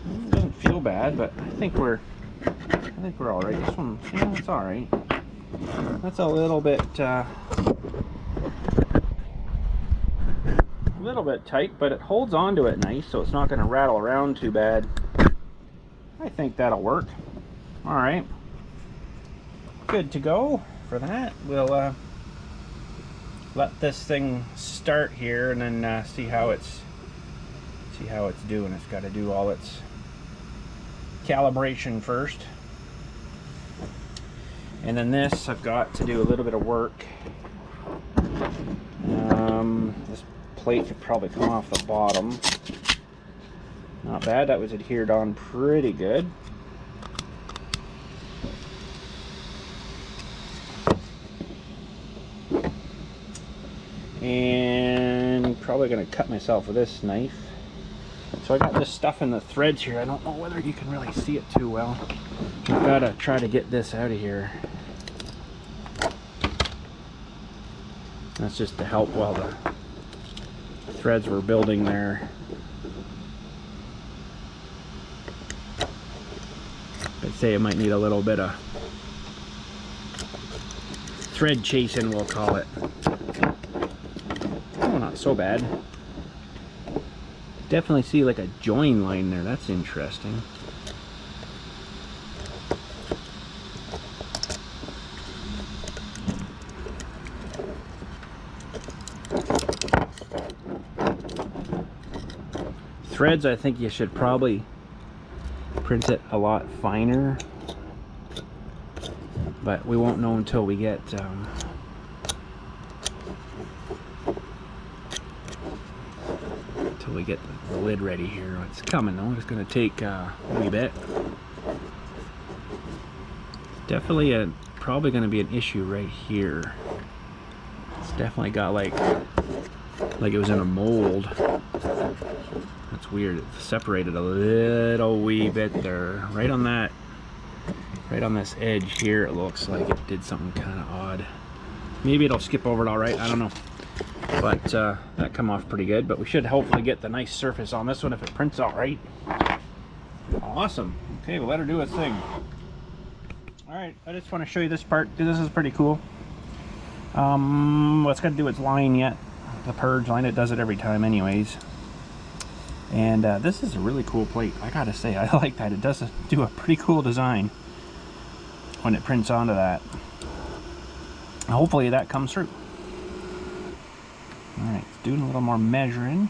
It doesn't feel bad, but I think we're all right. This one, yeah, it's all right. That's a little bit tight, but it holds onto it nice, so it's not going to rattle around too bad. I think that'll work. All right, good to go for that. We'll let this thing start here, and then see how it's doing. It's got to do all its calibration first. And then this, I've got to do a little bit of work. This plate could probably come off the bottom. Not bad, that was adhered on pretty good. And probably gonna cut myself with this knife. So I got this stuff in the threads here. I don't know whether you can really see it too well. I've got to try to get this out of here. That's just to help while the threads were building there. I'd say it might need a little bit of thread chasing, we'll call it. Oh, not so bad. Definitely see like a join line there. That's interesting. Threads, I think you should probably print it a lot finer, but we won't know until we get the lid ready here. It's coming though. It's going to take a wee bit. Definitely probably going to be an issue right here. It's definitely got like it was in a mold. That's weird. It separated a little wee bit there. Right on this edge here, it looks like it did something kind of odd. Maybe it'll skip over it all right. I don't know. But that come off pretty good. But we should hopefully get the nice surface on this one if it prints all right. Awesome. Okay, we'll let her do its thing. All right, I just want to show you this part. This is pretty cool. Well, it's got to do its line yet. The purge line. It does it every time anyways. And this is a really cool plate. I gotta say, I like that. It does do a pretty cool design when it prints onto that. Hopefully that comes through. Alright, doing a little more measuring.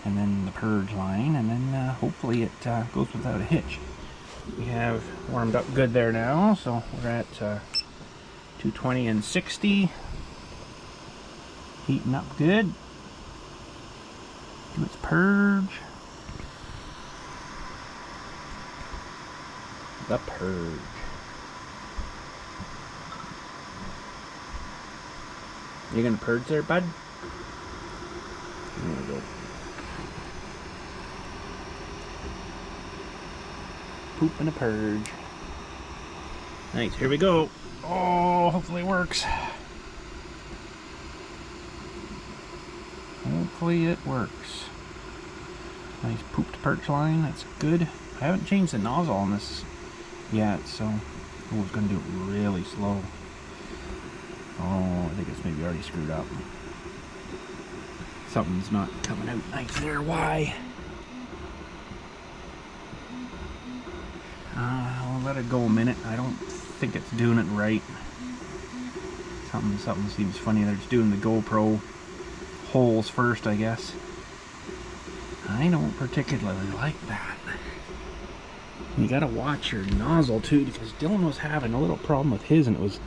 And then the purge line. And then hopefully it goes without a hitch. We have warmed up good there now. So we're at 220 and 60. Heating up good. Do its purge. The purge. You gonna purge there, bud? There we go. Poop and a purge. Nice, here we go. Oh, hopefully it works. Hopefully it works. Nice pooped perch line, that's good. I haven't changed the nozzle on this yet, so I was going to do it really slow. Oh, I think it's maybe already screwed up. Something's not coming out nice there. Why? I'll let it go a minute. I don't think it's doing it right. Something seems funny there. It's doing the GoPro holes first, I guess. I don't particularly like that. You gotta watch your nozzle too, because Dylan was having a little problem with his, and it was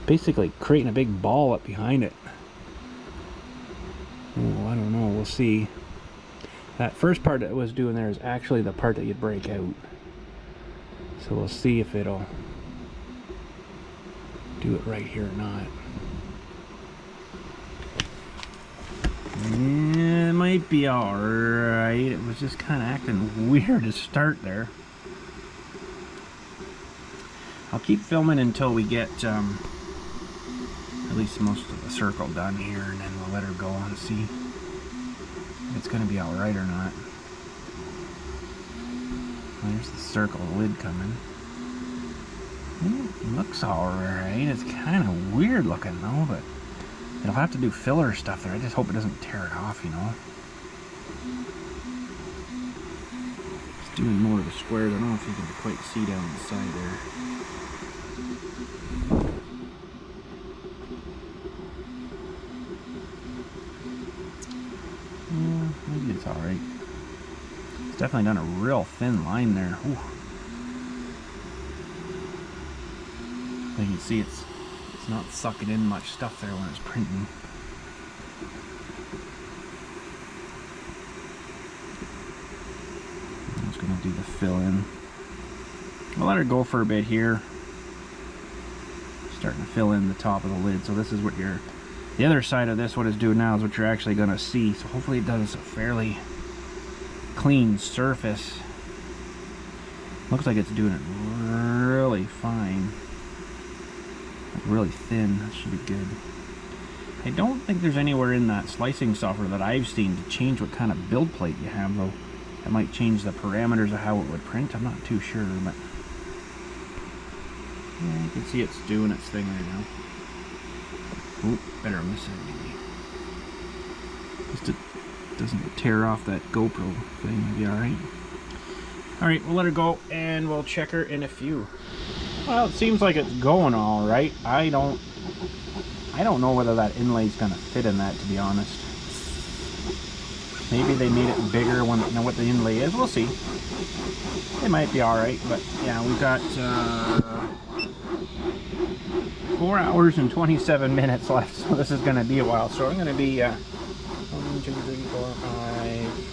basically creating a big ball up behind it. Oh, I don't know, we'll see. That first part that it was doing there is actually the part that you break out. So we'll see if it'll do it right here or not. Yeah, it might be alright. It was just kind of acting weird to start there. I'll keep filming until we get at least most of the circle done here, and then we'll let her go and see if it's going to be alright or not. There's the circle lid coming. It looks alright. It's kind of weird looking though, but it'll have to do filler stuff there. I just hope it doesn't tear it off, you know. It's doing more of the squares. I don't know if you can quite see down the side there. Yeah, maybe it's alright. It's definitely done a real thin line there. Ooh. You can see it's not sucking in much stuff there when it's printing. I'm just going to do the fill in. I'll let her go for a bit here. Starting to fill in the top of the lid. So this is what the other side of this, what it's doing now, is what you're actually going to see. So hopefully it does a fairly clean surface. Looks like it's doing it really fine. Really thin. That should be good. I don't think there's anywhere in that slicing software that I've seen to change what kind of build plate you have, though. That might change the parameters of how it would print. I'm not too sure, but yeah, you can see it's doing its thing right now. Oop, better on this side maybe. Just it doesn't tear off that GoPro thing. Maybe alright. Alright, we'll let her go and we'll check her in a few. Well, it seems like it's going all right. I don't know whether that inlay's gonna fit in that, to be honest. Maybe they made it bigger when you know what the inlay is. We'll see. It might be all right, but yeah, we've got 4 hours and 27 minutes left, so this is gonna be a while. So I'm gonna be 1, 2, 3, 4, 5.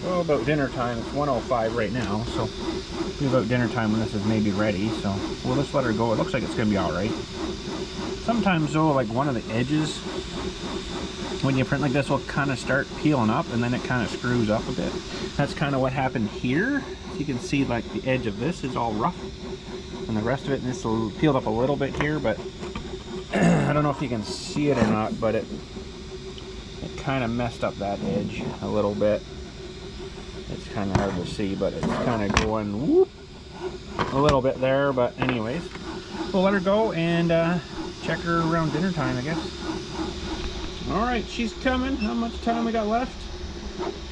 Well, about dinner time. It's 1:05 right now, so it'll be about dinner time when this is maybe ready. So we'll just let her go. It looks like it's gonna be all right. Sometimes though, like one of the edges, when you print like this, will kind of start peeling up, and then it kind of screws up a bit. That's kind of what happened here. You can see like the edge of this is all rough, and the rest of it, and this will peeled up a little bit here, but I don't know if you can see it or not, but it kind of messed up that edge a little bit. It's kind of hard to see, but it's kind of going whoop a little bit there. But anyways, we'll let her go and check her around dinner time, I guess. All right, she's coming. How much time we got left?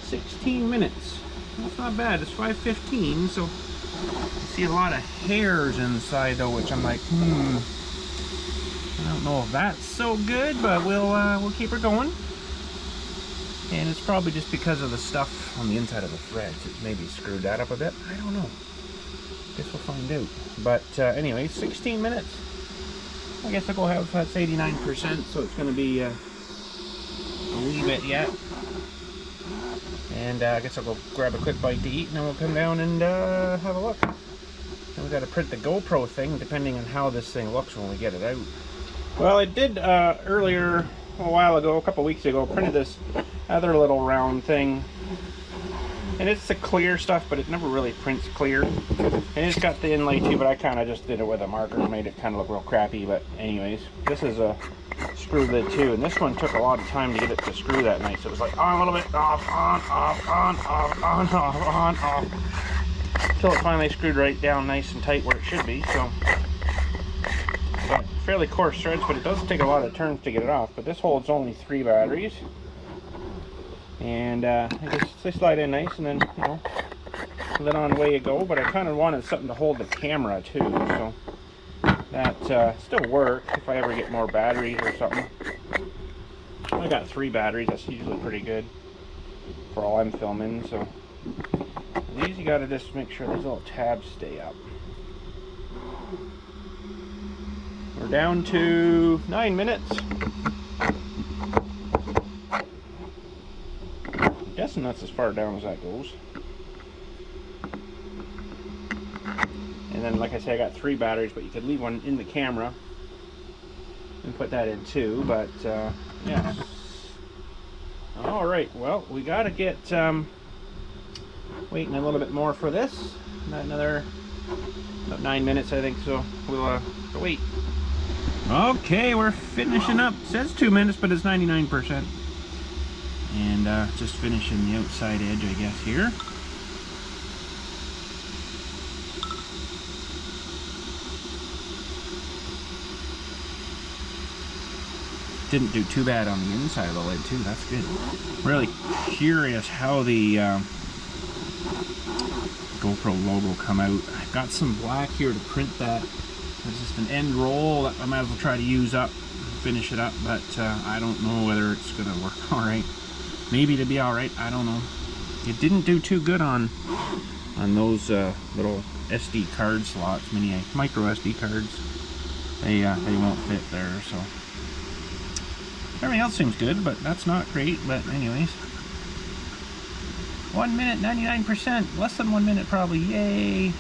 16 minutes. That's not bad. It's 5:15, so I see a lot of hairs inside though, which I'm like, I don't know if that's so good, but we'll keep her going. And it's probably just because of the stuff on the inside of the threads. It maybe screwed that up a bit. I don't know. Guess we'll find out. But anyway, 16 minutes. I guess I'll go have, that's 89%, so it's going to be a wee bit yet. And I guess I'll go grab a quick bite to eat, and then we'll come down and have a look. And we got to print the GoPro thing, depending on how this thing looks when we get it out. Well, I did earlier, a while ago, a couple weeks ago, printed this other little round thing. And it's the clear stuff, but it never really prints clear. And it's got the inlay too, but I kind of just did it with a marker and made it kind of look real crappy. But anyways, this is a screw lid too, and this one took a lot of time to get it to screw that nice. It was like on a little bit, off, on, until it finally screwed right down nice and tight where it should be. So fairly coarse threads, but it does take a lot of turns to get it off. But this holds only 3 batteries. And they slide in nice, and then, you know, then on away you go. But I kind of wanted something to hold the camera too, so that still work if I ever get more batteries or something. I got 3 batteries. That's usually pretty good for all I'm filming. So these, you got to just make sure these little tabs stay up. We're down to 9 minutes. Guessing that's as far down as that goes. And then, like I say, I got 3 batteries, but you could leave one in the camera and put that in too. But yeah. All right. Well, we got to get waiting a little bit more for this. Another about 9 minutes, I think. So we'll wait. Okay, we're finishing up. It says 2 minutes, but it's 99%. And just finishing the outside edge, I guess, here. Didn't do too bad on the inside of the lid, too. That's good. Really curious how the GoPro logo come out. I've got some black here to print that. There's just an end roll that I might as well try to use up, finish it up, but I don't know whether it's going to work all right. Maybe to be all right, I don't know. It didn't do too good on those little SD card slots, micro SD cards. They won't fit there, so everything else seems good, but that's not great. But anyways, 1 minute, 99%, less than 1 minute probably. Yay!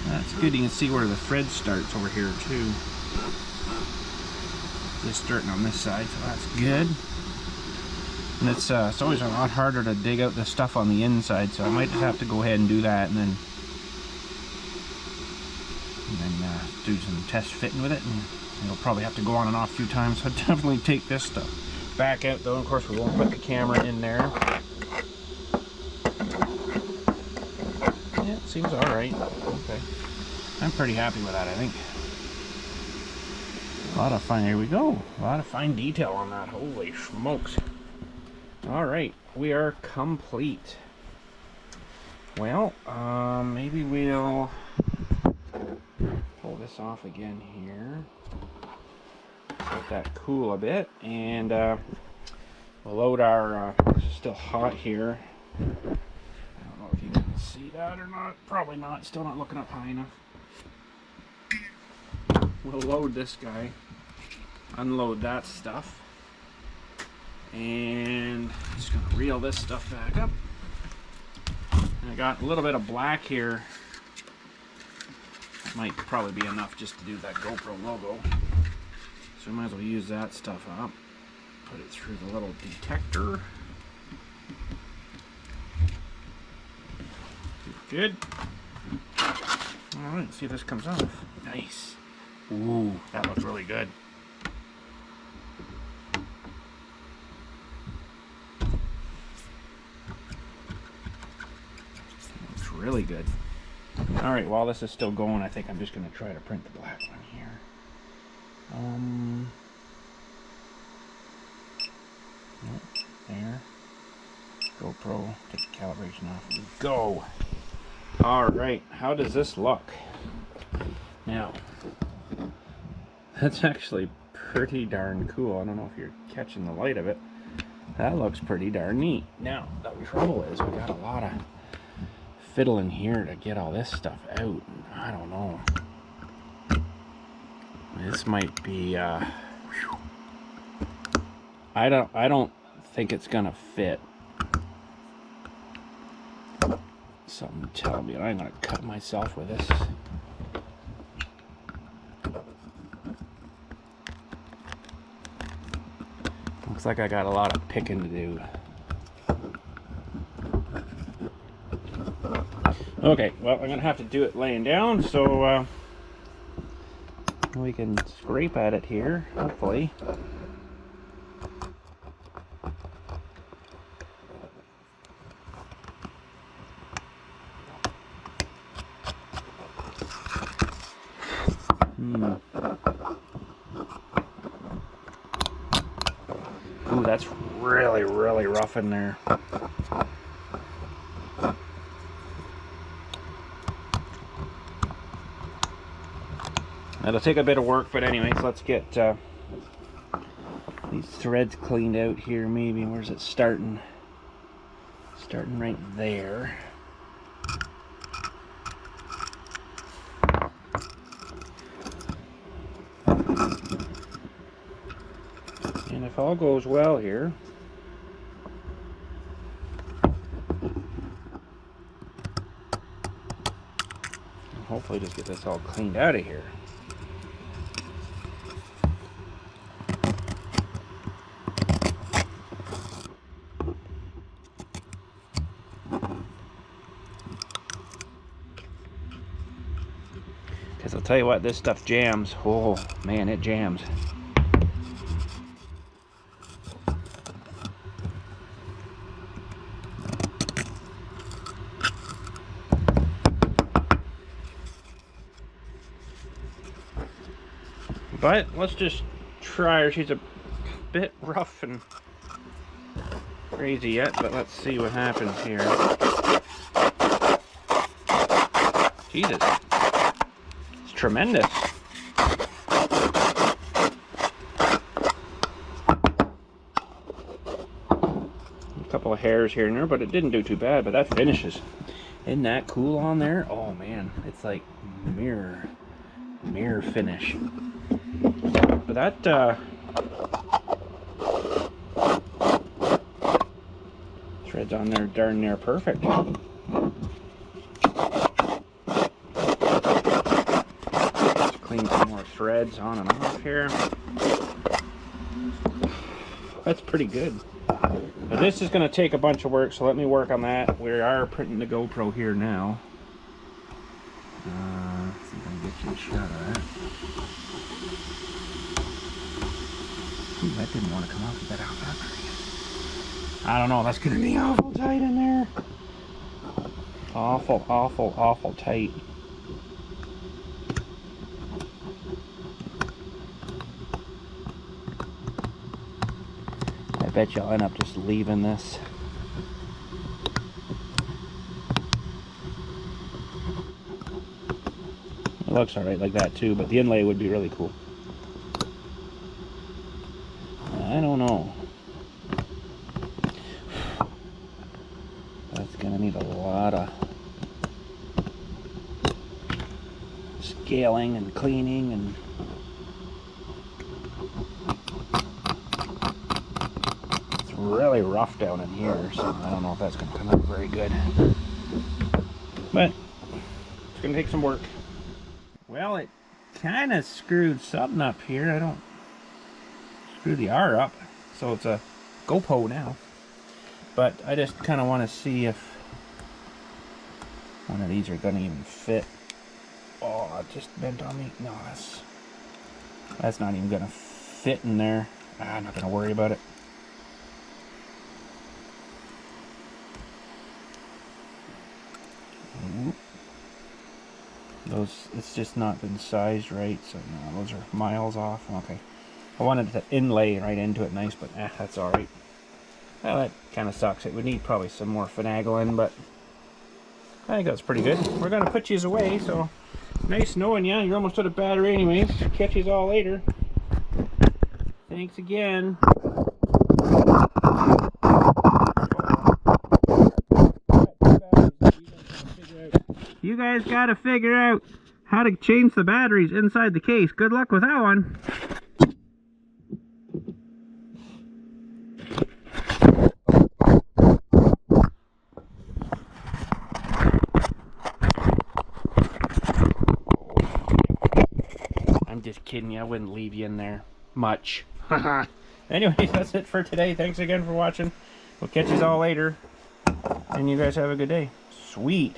That's good. You can see where the thread starts over here too. Just starting on this side, so that's good. And it's always a lot harder to dig out the stuff on the inside, so I might just have to go ahead and do that, and then do some test fitting with it. And it'll probably have to go on and off a few times. So I'll definitely take this stuff back out, though. Of course, we won't put the camera in there. Yeah, it seems all right. Okay, I'm pretty happy with that, I think. A lot of fine. Here we go. A lot of fine detail on that. Holy smokes! Alright, we are complete. Well, maybe we'll pull this off again here. Let that cool a bit, and we'll load our, this is still hot here. I don't know if you can see that or not. Probably not, still not looking up high enough. We'll load this guy, unload that stuff. And just gonna reel this stuff back up. And I got a little bit of black here. Might probably be enough just to do that GoPro logo. So we might as well use that stuff up. Put it through the little detector. Good. Alright, see if this comes off. Nice. Ooh, that looks really good. Really good. Alright, while this is still going, I think I'm just going to try to print the black one here. Nope, there. GoPro, take the calibration off. We go! Alright, how does this look? Now, that's actually pretty darn cool. I don't know if you're catching the light of it. That looks pretty darn neat. Now, the trouble is we got a lot of fiddling here to get all this stuff out. I don't know. this might be, I don't think it's gonna fit. Something telling me I'm gonna cut myself with this. Looks like I got a lot of picking to do. Okay, well, I'm gonna have to do it laying down, so we can scrape at it here, hopefully. Ooh, that's really, really rough in there. It'll take a bit of work, but anyways, let's get these threads cleaned out here. Maybe where's it starting? Starting right there. And if all goes well here, hopefully just get this all cleaned out of here. Because I'll tell you what, this stuff jams. Oh man, it jams. But let's just try her. She's a bit rough and crazy yet, but let's see what happens here. Jesus. It's tremendous. A couple of hairs here and there, but it didn't do too bad, but that finishes. Isn't that cool on there? Oh man, it's like mirror finish. But that threads on there darn near perfect. Let's clean some more threads on and off here. That's pretty good. But this is going to take a bunch of work, so let me work on that. We are printing the GoPro here now. Let's see if I can get you a shot of that. Ooh, that didn't want to come off. Get that out that. I don't know. That's going to be awful tight in there. Awful, awful, awful tight. I bet you I'll end up just leaving this. It looks alright like that too, but the inlay would be really cool. I don't know. That's gonna need a lot of scaling and cleaning and it's really rough down in here, so I don't know if that's gonna come out very good. But it's gonna take some work. Well, it kind of screwed something up here. I don't screw the R up, so it's a GoPro now. But I just kind of want to see if one of these are going to even fit. Oh, it just bent on me. No, that's not even going to fit in there. I'm not going to worry about it. Those, it's just not been sized right, so no, those are miles off. Okay, I wanted to inlay right into it nice, but that's all right. Well, that kind of sucks. It would need probably some more finagling, but I think that's pretty good. We're gonna put yous away, so nice knowing you. You're almost out of battery anyways. Catch yous all later. Thanks again. You guys gotta figure out. how to change the batteries inside the case. Good luck with that one. I'm just kidding you. I wouldn't leave you in there much. Anyways, that's it for today. Thanks again for watching. We'll catch you all later. And you guys have a good day. Sweet.